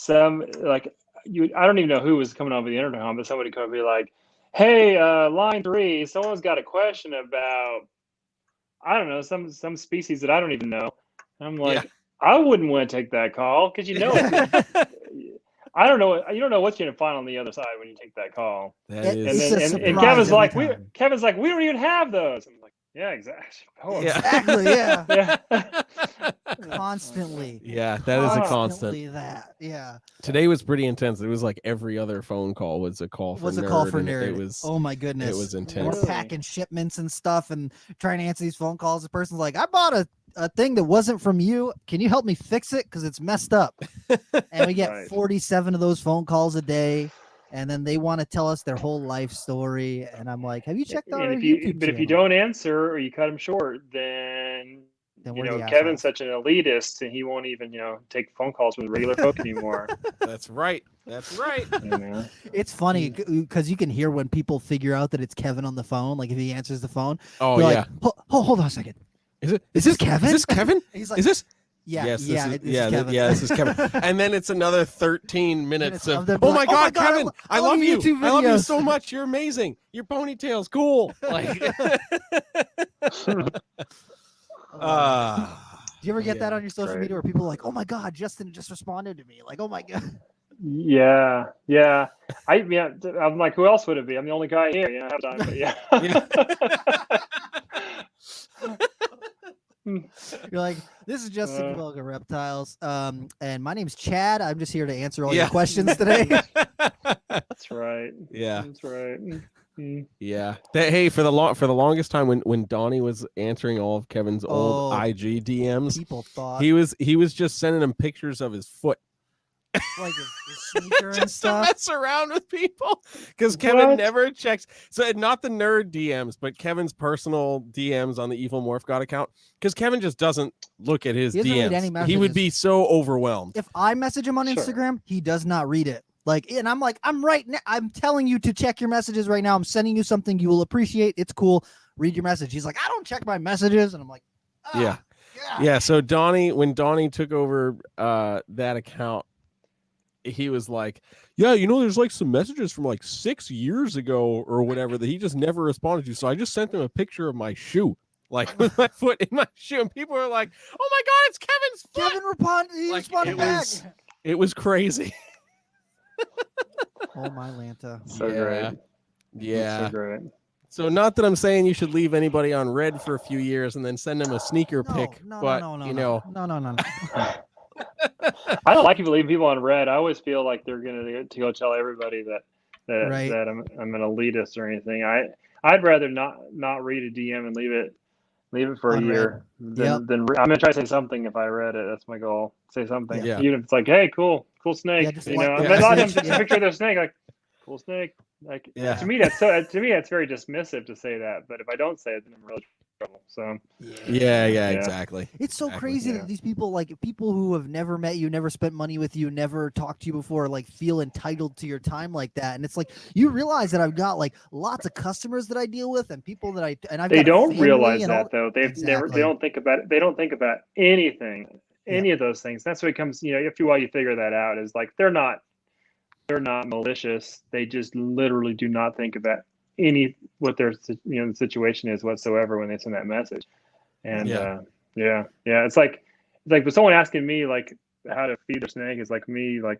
I don't even know who was coming over the intercom, but somebody could be like, "Hey, line 3, someone's got a question about, I don't know, some species that I don't even know." And I'm like, I wouldn't want to take that call, because I don't know. You don't know what you're gonna find on the other side when you take that call. And Kevin's like, we don't even have those. I'm like, yeah, exactly. Oh, exactly. Yeah. Constantly. Yeah, that is a constant. Yeah. Today was pretty intense. It was like every other phone call was a call for Nerd. It was, oh my goodness. It was intense. We're packing shipments and stuff and trying to answer these phone calls. The person's like, "I bought a thing that wasn't from you. Can you help me fix it? Because it's messed up." And we get 47 of those phone calls a day. And then they want to tell us their whole life story. And I'm like, "Have you checked out our YouTube But if you don't answer, or you cut them short, then Kevin's such an elitist, and he won't even, take phone calls from regular folk anymore." That's right. It's funny because you can hear when people figure out that it's Kevin on the phone. Like, if he answers the phone. Oh, yeah. Like, hold on a second. Is this Kevin? Is this Kevin? He's like, is this? Yeah, yes, Kevin. This is Kevin. And then it's another 13 minutes of, "Oh my God, Kevin, I love you. I love you so much. You're amazing. Your ponytail's cool." Like, do you ever get that on your social media where people are like, "Oh my God, Justin just responded to me." Like, "Oh my God." Yeah. I'm like, who else would it be? I'm the only guy here. I have time, but yeah. You're like, "This is Justin Kobylka Reptiles, and my name's Chad. I'm just here to answer all your questions today." That's right. Yeah, that's right. Yeah. Hey, for the longest time when Donnie was answering all of Kevin's old IG DMs, people thought he was just sending him pictures of his foot. Like his sneaker and stuff. To mess around with people, because Kevin never checks. So not the Nerd DMs, but Kevin's personal DMs on the Evil Morph God account, because Kevin just doesn't look at his DMs. He would be so overwhelmed. If I message him on Instagram, he does not read it. And I'm like, I'm telling you to check your messages right now. I'm sending you something you will appreciate. It's cool. Read your message. He's like, "I don't check my messages," and I'm like, yeah. So when Donnie took over that account, he was like, "Yeah, there's some messages from 6 years ago or whatever that he just never responded to. So I just sent him a picture of my shoe, with my foot in my shoe." And people are like, "Oh my God, it's Kevin's foot." Kevin responded back. It was crazy. Oh my Lanta. So great. Yeah. So great. So not that I'm saying you should leave anybody on red for a few years and then send them a sneaker pic, but no. I don't like leaving people on red. I always feel like they're gonna go tell everybody that I'm an elitist or anything. I'd rather not read a DM and leave it for a year than I'm gonna try to say something. If I read it, that's my goal. Say something, even if it's like, "Hey, cool snake." Just I'm not just a picture of the snake, like, "Cool snake." Like Yeah. to me, that's very dismissive to say that. But if I don't say it, then I'm really in trouble. So Yeah, exactly. It's so Exactly. crazy Yeah. that these people, like people who have never met you, never spent money with you, never talked to you before, like feel entitled to your time like that. And it's like you realize that I've got like lots of customers that I deal with and people that I've they got a don't family realize and all- that though. They Exactly. don't think about it. They don't think about anything, any of those things. That's what it comes. After a while, you figure that out. Is like they're not malicious. They just literally do not think about what their the situation is whatsoever when they send that message. And Yeah. it's like but someone asking me like how to feed their snake is like me like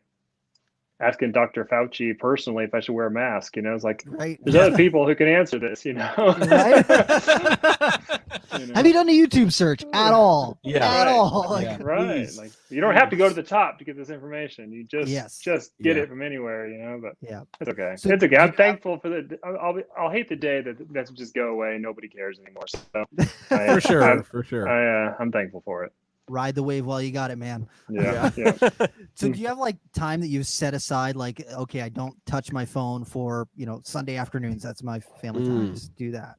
asking Dr. Fauci personally if I should wear a mask. It's like Right. there's other people who can answer this. Right? Have you done a YouTube search at all? Yeah. At Right. all? Like, Yeah. Right. Please. Like you don't have to go to the top to get this information. You just Yes. get Yeah. it from anywhere. But yeah. it's okay. So It's okay. do I'm you thankful for the. I'll hate the day that just go away and nobody cares anymore. So For sure. For sure. I'm thankful for it. Ride the wave while you got it, man. Yeah. So do you have like time that you've set aside? Like, okay, I don't touch my phone for Sunday afternoons. That's my family time. Just do that.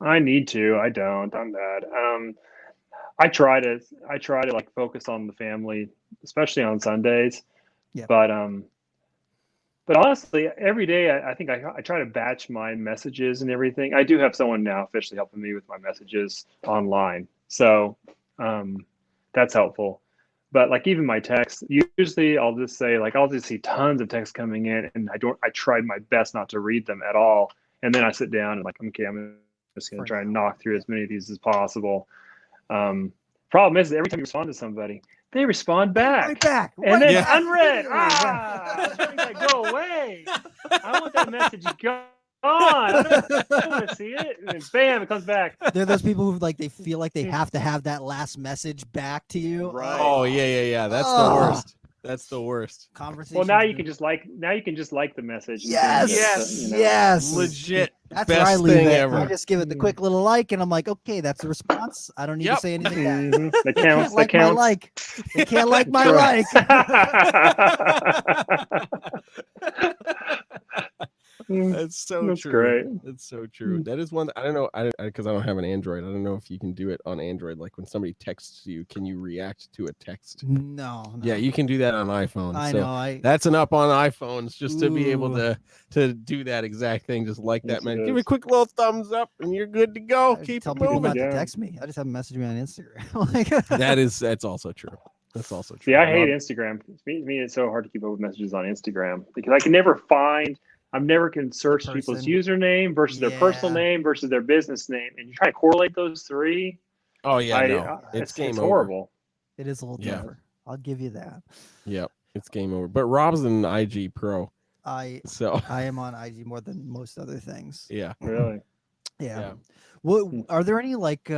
I need to. I don't. I'm bad. I try to like focus on the family, especially on Sundays. Yeah. But honestly, every day I think I try to batch my messages and everything. I do have someone now officially helping me with my messages online, so that's helpful. But like even my texts, usually I'll just say like I'll just see tons of texts coming in, and I tried my best not to read them at all, and then I sit down and like okay, I'm just gonna try and knock through as many of these as possible. Problem is every time you respond to somebody, they respond back. Right back. And then back. unread. I was trying to like, go away. I want that message gone. I don't want to see it. And then bam, it comes back. They're those people who like they feel like they have to have that last message back to you. Right. Oh yeah. That's the worst. That's the worst. Conversation. Well, now you can just like the message. Yes. You know. Yes. Legit. That's best where I leave thing it. ever. I just give it the quick little like, and I'm like, okay, that's a response. I don't need to say anything back. Mhm. That They counts. can't like my like. They can't like my like. That's so That's true. great. That's so true. That is one. I don't know. Because I don't have an Android. I don't know if you can do it on Android. Like when somebody texts you, can you react to a text? No. Yeah, you can do that on iPhone. I so know. that's an up on iPhones just to be able Ooh. to do that exact thing. Just like Yes, that, man. it Give me a is. quick little thumbs up, and you're good to go. I Keep tell it people moving. not Yeah. to text me. I just have them message me on Instagram. Like, That's also true. That's also true. See, I hate Instagram. To me, it's so hard to keep up with messages on Instagram because I can never find. I never can search people's person. username versus their personal Yeah. name versus their business name, and you try to correlate those three. Oh yeah, no, it's game it's over. horrible. it is a little Yeah. tougher. I'll give you that. Yep, it's game over. But Rob's an IG pro, I so am on IG more than most other things. yeah. Really. Yeah. Yeah. What are there any like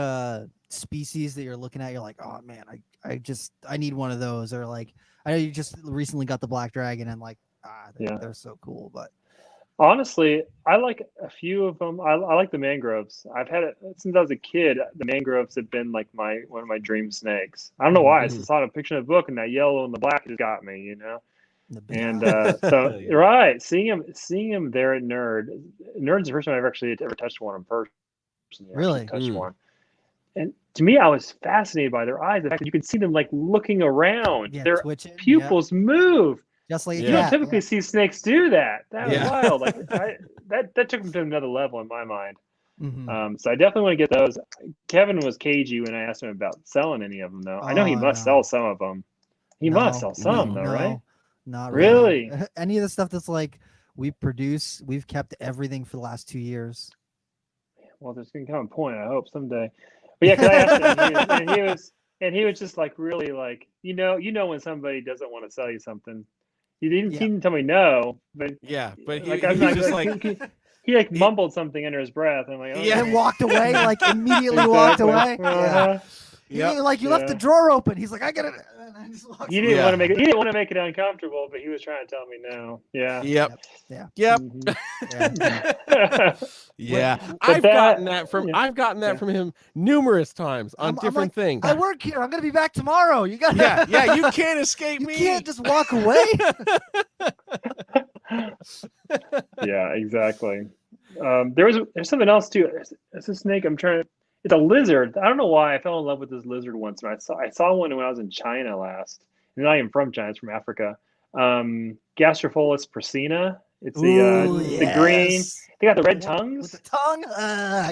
species that you're looking at? You're like, oh man, I need one of those. Or like, I know you just recently got the black dragon, and like, they're so cool. But Honestly, I like a few of them. I like the mangroves. I've had it since I was a kid. The mangroves have been like one of my dream snakes. I don't know why. I just saw a picture in a book, and that yellow and the black just got me, the big And eye. so, Yeah. right, seeing him there at Nerd's the first time I've actually ever touched one in person. Really? Touched one. And to me, I was fascinated by their eyes. The fact that you can see them like looking around. Yeah, Their twitching. pupils move. Just like Yeah. You don't typically see snakes do that. That was Yeah. wild. Like that took them to another level in my mind. Mhm. So I definitely want to get those. Kevin was cagey when I asked him about selling any of them, though. I know he Oh, must no. sell some of them. He must sell some, though, no, right? Not Really? Any of the stuff that's like we've kept everything for the last 2 years. Well, there's gonna come a point, I hope someday. But yeah, 'cause I asked him, and he was just like really like when somebody doesn't want to sell you something. He didn't tell me no, but Yeah, but he, like he I'm was not just like he like mumbled something under his breath. I'm like, oh, Yeah. And walked away, like immediately walked exactly. away. Yeah. Uh-huh. He didn't, like you left the Yeah. drawer open. He's like, I get it. And I just walked He away. didn't want to make it. He didn't want to make it uncomfortable, but he was trying to tell me no. Yeah. Yep. Yeah. Yep. Mhm. Yeah. Yeah. But I've gotten that from yeah. from him numerous times on I'm different things. I work here. I'm gonna be back tomorrow. You got Yeah, you can't escape You me. can't just walk away. Yeah, exactly. There's something else too. It's a snake. It's a lizard. I don't know why I fell in love with this lizard once. I saw one when I was in China last. And not even from China. It's from Africa. Gastropholus praecina. It's Ooh, the green. yes. They got the red With tongues. the tongue.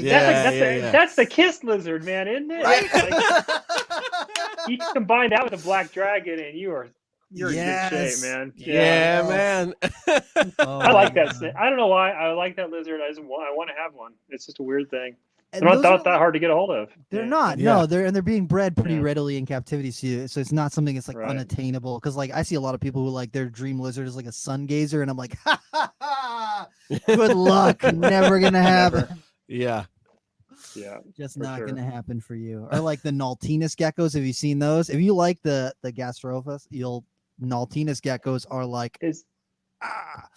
That's the kiss lizard, man, isn't it? Right? Like, you combine that with a black dragon, and you're in good shape, man. Yeah, man. Oh, I like that God. snake. I don't know why I like that lizard. I want to have one. It's just a weird thing. And They're those not are- that hard to get a hold of. They're Yeah. not. Yeah. No, they're being bred pretty Yeah. readily in captivity, so it's not something that's like Right. unattainable. Because like I see a lot of people who like their dream lizard is like a sun gazer, and I'm like, ha ha ha! Good luck, never gonna happen. Yeah. Yeah. Just For not sure. gonna happen for you. Or like the Nautinus geckos. Have you seen those? If you like the Gastrophus, Nautinus geckos are like Is ah.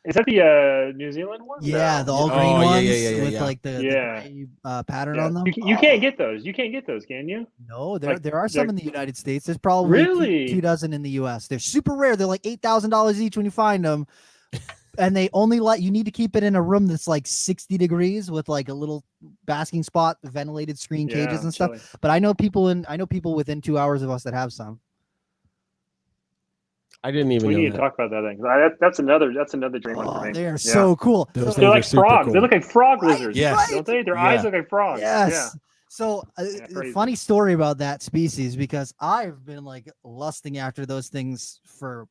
that the New Zealand one? Yeah, No. the all Oh, green yeah, ones yeah, with yeah. like the Yeah. gray, pattern Yeah. on them. You can't get those. You can't get those, can you? No, like, there are some they're- in the United States. There's probably Really? 2 dozen in the U.S. They're super rare. They're like $8,000 each when you find them, and they only let you need to keep it in a room that's like 60 degrees with like a little basking spot, ventilated screen cages and stuff. chilly. But I know people within 2 hours of us that have some. I didn't even We know need that. to talk about that thing. That's another dream one for Oh, me. they are Yeah. so cool. Those So- things They're are like super frogs. cool. They look like frog Right, lizards, Yes. don't they? Their Yeah. eyes look like frogs. Yes. So crazy. funny story about that species, because I've been like lusting after those things for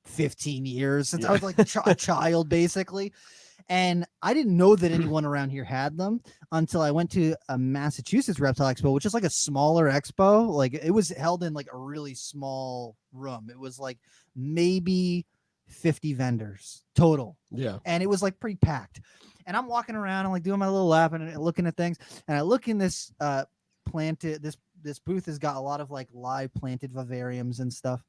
15 years since I was like a child, basically. And I didn't know that anyone around here had them until I went to a Massachusetts Reptile Expo, which is like a smaller expo. Like it was held in like a really small room. It was like maybe 50 vendors total. Yeah. And it was like pretty packed. And I'm walking around, I'm like doing my little lap and looking at things. And I look in this this booth has got a lot of like live planted vivariums and stuff.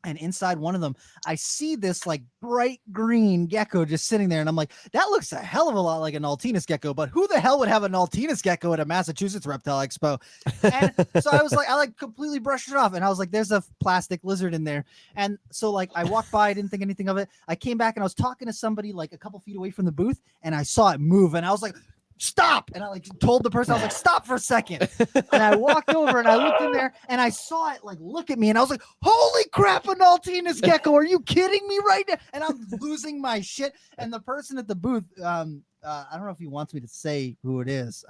And inside one of them, I see this like bright green gecko just sitting there. And I'm like, that looks a hell of a lot like a Nautinus gecko, but who the hell would have a Nautinus gecko at a Massachusetts Reptile Expo? And so I was like, I like completely brushed it off. And I was like, there's a plastic lizard in there. And so like I walked by, I didn't think anything of it. I came back and I was talking to somebody like a couple feet away from the booth, and I saw it move. And I was like, stop. And I like told the person, I was like, stop for a second. And I walked over and I looked in there and I saw it like look at me, and I was like, holy crap, a Nautinus gecko, are you kidding me right now? And I'm losing my shit. And the person at the booth, I don't know if he wants me to say who it is.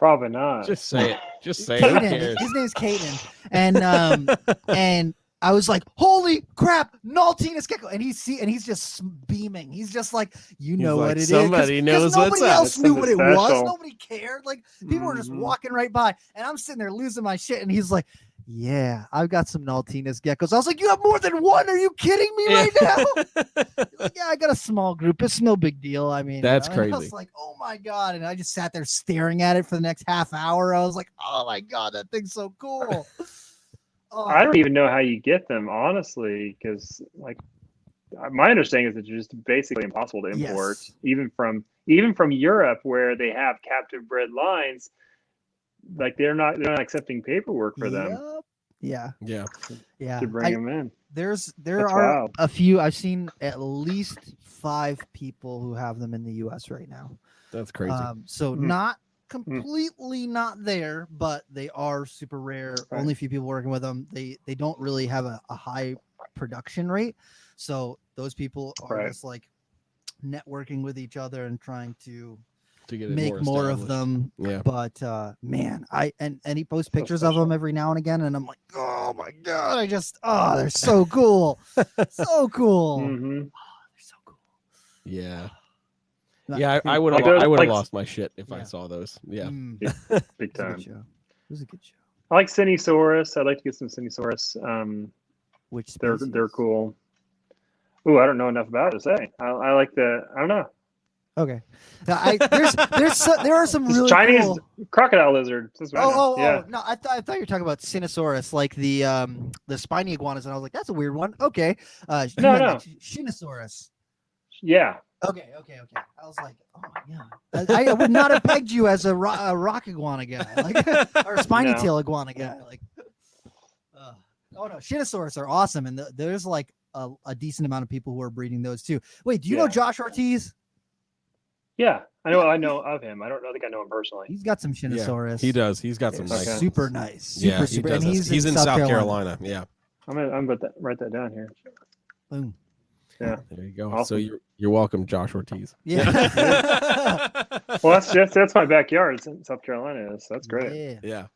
Probably not. Just say it. Just say it. Who Caden, cares? his name's Caden. And I was like, holy crap, Nautinus gecko. And he's just beaming. He's just like, you know like, what it is. somebody knows what's nobody up. else knew what it Something was. special. Nobody cared. Like people were just Mhm. walking right by. And I'm sitting there losing my shit. And he's like, yeah, I've got some Nautinus geckos. I was like, you have more than one? Are you kidding me right now? He's like, yeah, I got a small group. It's no big deal. I mean, That's and I was crazy. like, oh my God. And I just sat there staring at it for the next half hour. I was like, oh my God, that thing's so cool. Oh. I don't even know how you get them, honestly, because like my understanding is that they're just basically impossible to import, Yes. even from Europe, where they have captive bred lines. Like they're not accepting paperwork for them Yep. Yeah. Yeah. to bring them in. There That's are wild. a few. I've seen at least 5 people who have them in the U.S. right now. That's crazy. So Mm. not completely not there, but they are super rare. Right. Only a few people working with them. They don't really have a high production rate. So those people are Right. just like networking with each other and trying to to get it make more of established. them. Yeah. But man, and he posts pictures of special. them every now and again, and I'm like, oh my God, they're so cool. So cool. Hmm They're so cool. Yeah. Not- Yeah. I would Like have. those- I would have like- lost my shit if I Yeah. saw those. Yeah. Mm, Big it was a time. good show. It was a good show. I like Cinnasaurus. I'd like to get some Cinnasaurus. Which They're species? cool. Ooh, I don't know enough about it to say. I like the. I don't know. Okay. Now, there are some This really Chinese cool. crocodile lizard. This is what I know. Yeah. No, I thought you were talking about Cinnasaurus, like the spiny iguanas, and I was like, that's a weird one. Okay. You No, meant, no. like, Shinosaurus. Yeah. Okay. I was like, oh my God. I would not have pegged you as a rock iguana guy, like, or a spiny No. tail iguana guy. Like, oh no, Shinosaurus are awesome, and there's like a decent amount of people who are breeding those too. Wait, do you Yeah. know Josh Ortiz? Yeah, I know of him. I don't think I know him personally. He's got some Yeah, Shinosaurus. he does. He's got some They're nice. Okay. super nice. Super, Yeah, super. he And does. he's in South Carolina. Yeah. I'm gonna write that down here. Boom. Yeah. There you go. Awesome. So you're welcome, Josh Ortiz. Yeah. Well, that's my backyard. It's in South Carolina. So that's great. Yeah. Yeah.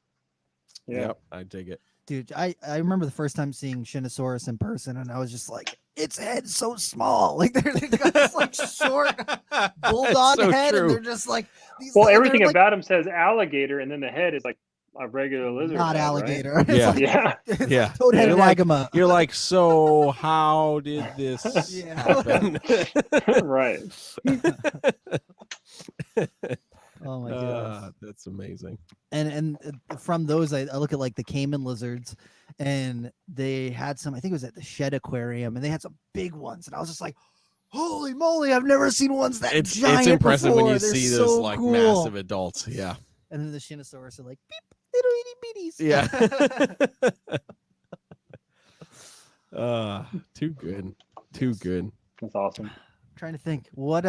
Yeah. Yep. I dig it. Dude, I remember the first time seeing Shinosaurus in person, and I was just like, its head's so small. Like they've got this like short bulldog so head, true. and they're just like these. Well, they're, everything like, about him says alligator, and then the head is like a regular lizard. not head, alligator. Right? It's Yeah. like- Yeah. it's Yeah. like toad-headed You're like- agama. You're like, so how did this Yeah. happen? Right. Oh my goodness. That's amazing. And from those, I look at like the Cayman lizards, and they had some. I think it was at the Shed Aquarium, and they had some big ones, and I was just like, "Holy moly! I've never seen ones that It's giant impressive before. when you They're see so those like cool." massive adults. Yeah. And then the Shinosaurus are like, beep, little itty bitties. Yeah. Too good. Too good. That's awesome. Trying to think what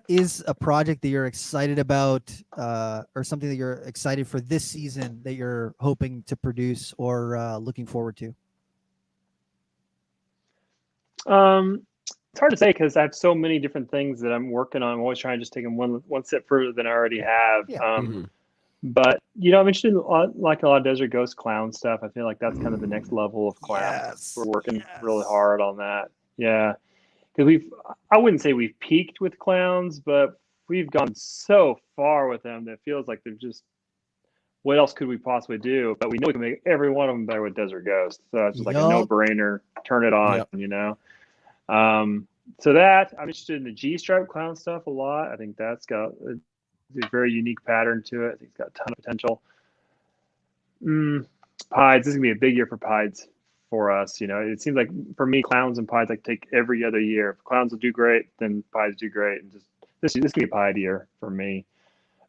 is a project that you're excited about, or something that you're excited for this season that you're hoping to produce or looking forward to? It's hard to say because I have so many different things that I'm working on. I'm always trying to just take them one step further than I already have. Yeah. Mhm. But I'm interested in a lot of Desert Ghost clown stuff. I feel like that's kind of the next level of clown. Yes, We're working yes. really hard on that. Yeah, because I wouldn't say we've peaked with clowns, but we've gone so far with them that it feels like they're just, what else could we possibly do? But we know we can make every one of them better with Desert Ghost. So it's just like a Yup. no-brainer. Turn it on, Yep. So that I'm interested in the G-stripe clown stuff a lot. I think that's got a very unique pattern to it. I think it's got a ton of potential. Pieds. This is gonna be a big year for pieds for us. It seems like for me, clowns and pieds like take every other year. If clowns will do great, then pieds do great, and just this is gonna be a pied year for me.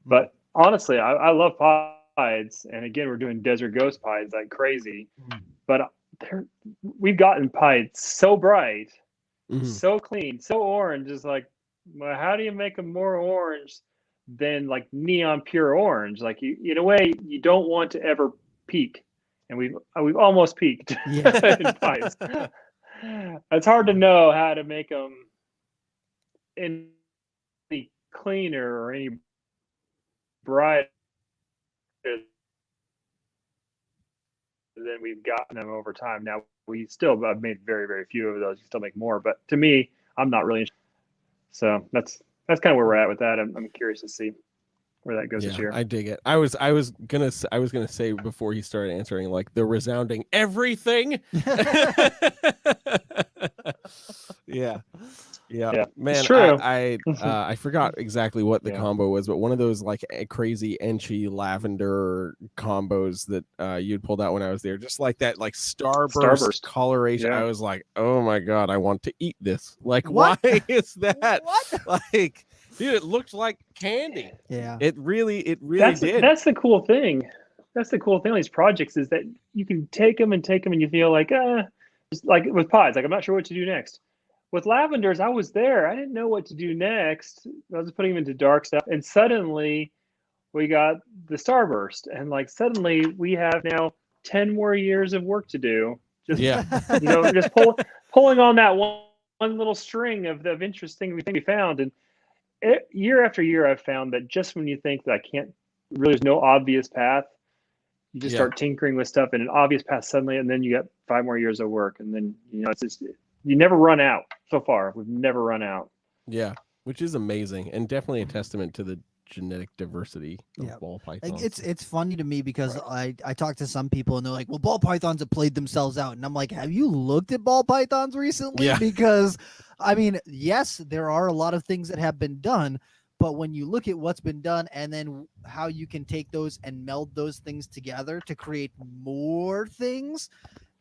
But honestly, I love pieds, and again, we're doing Desert Ghost pieds like crazy. But we've gotten pieds so bright, Mhm. so clean, so orange. Is like, well, how do you make them more orange than like neon pure orange? Like in a way, you don't want to ever peak, and we've almost peaked Yeah. in pieds. It's hard to know how to make them any cleaner or any brighter than we've gotten them over time. Now we still have made very, very few of those. You still make more, but to me, I'm not really interested. So that's kind of where we're at with that. I'm curious to see where that goes this year. I dig it. I was gonna say before he started answering, like the resounding everything. Yeah. Yeah, Man, it's true. I forgot exactly what the Yeah. combo was, but one of those like crazy enchy lavender combos that you'd pulled out when I was there, just like that, like starburst coloration. Yeah. I was like, oh my god, I want to eat this. Like, What? why is that? What? Like, dude, it looked like candy. Yeah. It really That's did. that's the cool thing. That's the cool thing on these projects is that you can take them and you feel like, just like with pieds, like I'm not sure what to do next. With lavenders, I was there. I didn't know what to do next. I was putting them into dark stuff, and suddenly we got the starburst, and like suddenly we have now 10 more years of work to do. Just just pulling on that one little string of interesting we found, and year after year, I've found that just when you think that I can't, really, there's no obvious path, you just start tinkering with stuff in an obvious path suddenly, and then you got 5 more years of work, and then it's just. You never run out. So far, we've never run out. Yeah, which is amazing and definitely a testament to the genetic diversity of ball pythons. Like it's funny to me because I talk to some people and they're like, well, ball pythons have played themselves out, and I'm like, have you looked at ball pythons recently? Yeah. Because I mean, yes, there are a lot of things that have been done, but when you look at what's been done and then how you can take those and meld those things together to create more things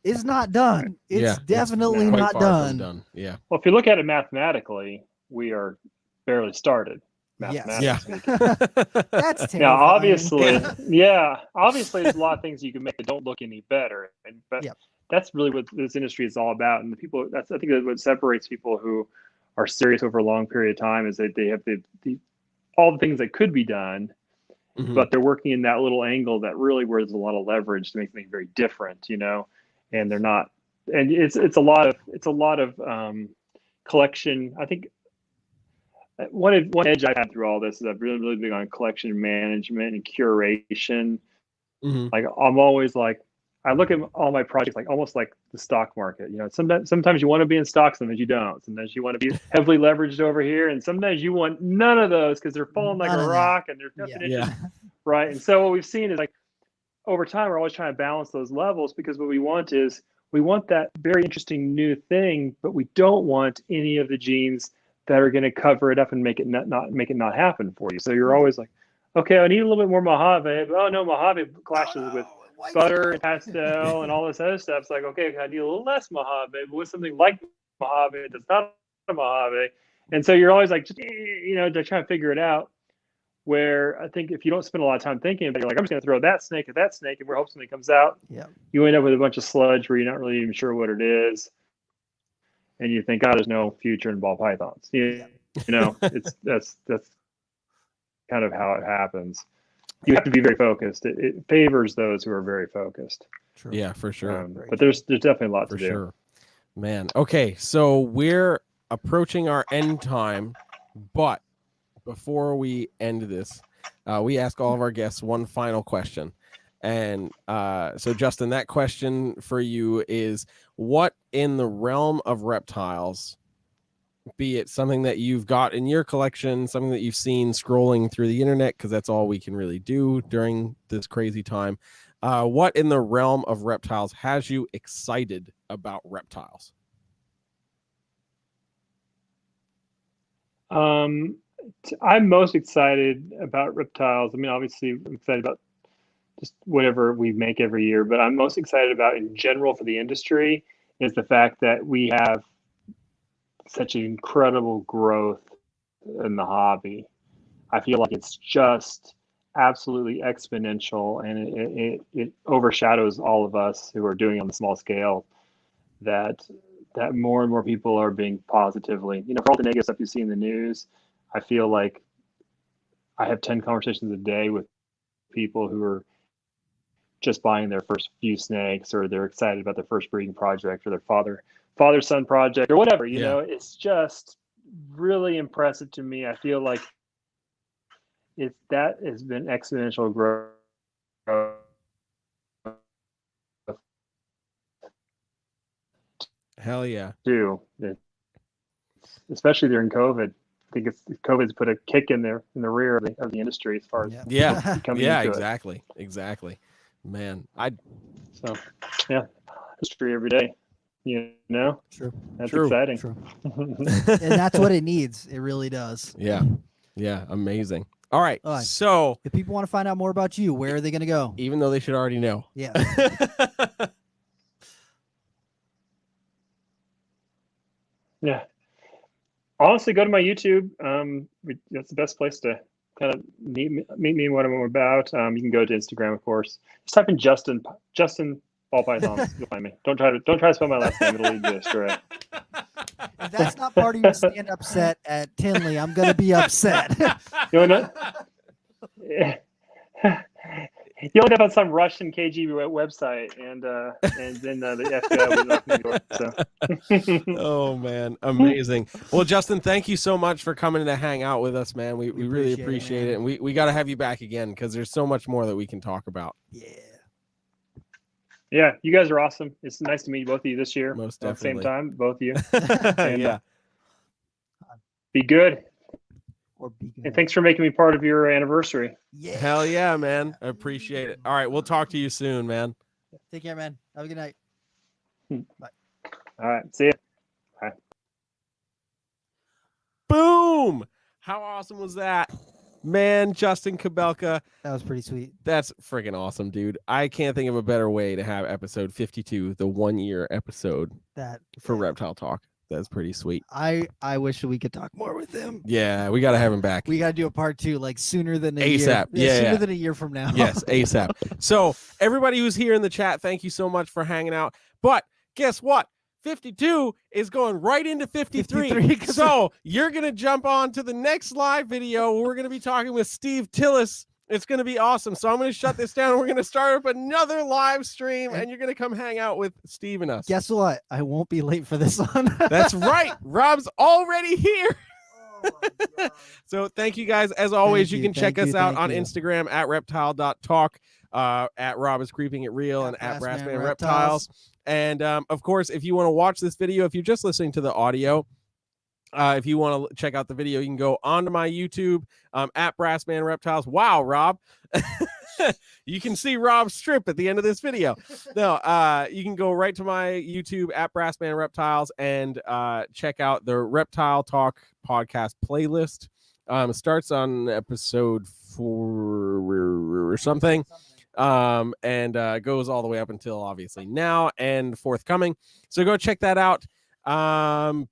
is not done. It's definitely quite not far from done. Yeah. Well, if you look at it mathematically, we are barely started. Yes. Yeah. That's terrifying. Now, obviously, obviously, there's a lot of things you can make that don't look any better. But that's really what this industry is all about. And the people, I think that what separates people who are serious over a long period of time is that they have all the things that could be done, but they're working in that little angle that really where there's a lot of leverage to make something very different, and they're not, and it's a lot of collection. I think one edge I've had through all this is I've really big on collection management and curation. Like I'm always like, I look at all my projects like almost like the stock market. Sometimes you want to be in stock, sometimes you don't. Sometimes you want to be heavily leveraged over here, and sometimes you want none of those because they're falling like a rock and there's nothing right. And so what we've seen is like over time we're always trying to balance those levels, because what we want is we want that very interesting new thing, but we don't want any of the genes that are going to cover it up and make it not happen for you. So you're always like, okay, I need a little bit more Mojave. Oh no, Mojave clashes with butter and pastel and all this other stuff. It's like, okay, I need a little less Mojave, but with something like Mojave that's not a Mojave. And so you're always like, to try to figure it out. Where I think if you don't spend a lot of time thinking about it, you're like, I'm just going to throw that snake at that snake, and we're hoping something comes out. Yeah. You end up with a bunch of sludge where you're not really even sure what it is. And you think, there's no future in ball pythons. That's kind of how it happens. You have to be very focused. It favors those who are very focused. True. Yeah, for sure. But there's definitely a lot to do. Sure. Man. Okay, so we're approaching our end time, but before we end this, we ask all of our guests one final question. And so, Justin, that question for you is, what in the realm of reptiles, be it something that you've got in your collection, something that you've seen scrolling through the internet, because that's all we can really do during this crazy time, what in the realm of reptiles has you excited about reptiles? I'm most excited about reptiles. I mean, obviously, I'm excited about just whatever we make every year, but I'm most excited about in general for the industry is the fact that we have such incredible growth in the hobby. I feel like it's just absolutely exponential, and it overshadows all of us who are doing it on the small scale. That more and more people are being positively, for all the negative stuff you see in the news. I feel like I have 10 conversations a day with people who are just buying their first few snakes, or they're excited about their first breeding project, or their father-son project, or whatever. It's just really impressive to me. I feel like that has been exponential growth. Hell yeah. Too, especially during COVID. I think COVID's put a kick in the rear of the industry as far as exactly. Man, history every day. True. That's exciting. True. And that's what it needs. It really does. Yeah, amazing. All right. So if people want to find out more about you, where are they going to go? Even though they should already know. Yeah. Yeah. Honestly, go to my YouTube. That's the best place to kind of meet me and what I'm about. You can go to Instagram, of course. Just type in Justin Ball Pythons. You'll find me. Don't try to spell my last name. It'll lead you astray. If that's not part of your stand-up set at Tinley, I'm gonna be upset. You only have on some Russian KGB website, and then the FBI will knock on the door. So. Oh man, amazing! Well, Justin, thank you so much for coming to hang out with us, man. We really appreciate it, and we got to have you back again because there's so much more that we can talk about. Yeah, you guys are awesome. It's nice to meet both of you this year. Most definitely. At the same time, both of you. And, be good. And thanks for making me part of your anniversary. Yeah. Hell yeah, man. I appreciate it. All right, we'll talk to you soon, man. Take care, man. Have a good night. Bye. All right. See ya. Bye. Boom. How awesome was that? Man, Justin Kobylka. That was pretty sweet. That's freaking awesome, dude. I can't think of a better way to have episode 52, the 1-year episode for Reptile Talk. That's pretty sweet. I wish we could talk more with him. Yeah, we got to have him back. We got to do a part 2 like sooner than a ASAP. year. Yeah. Sooner than a year from now. Yes, ASAP. So everybody who's here in the chat, thank you so much for hanging out. But guess what? 52 is going right into 53. So you're going to jump on to the next live video. We're going to be talking with Steve Tillis. It's going to be awesome. So I'm going to shut this down. We're going to start up another live stream, and you're going to come hang out with Steve and us. Guess what? I won't be late for this one. That's right. Rob's already here. Oh my God. So thank you guys. As always, you can check us out on you. Instagram at reptile.talk, at Rob is Creeping It Real, and at Brassman Reptiles. And of course, if you want to watch this video, if you're just listening to the audio, if you want to check out the video, you can go onto my YouTube at Brassman Reptiles. Wow, Rob. You can see Rob's strip at the end of this video. No, you can go right to my YouTube at Brassman Reptiles and check out the Reptile Talk podcast playlist. It starts on episode 4 or something. And goes all the way up until obviously now and forthcoming. So go check that out.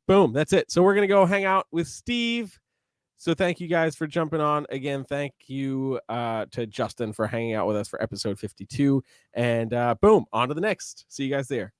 Boom, that's it. So we're gonna go hang out with Steve. So thank you guys for jumping on. Again, thank you to Justin for hanging out with us for episode 52. And boom, on to the next. See you guys there.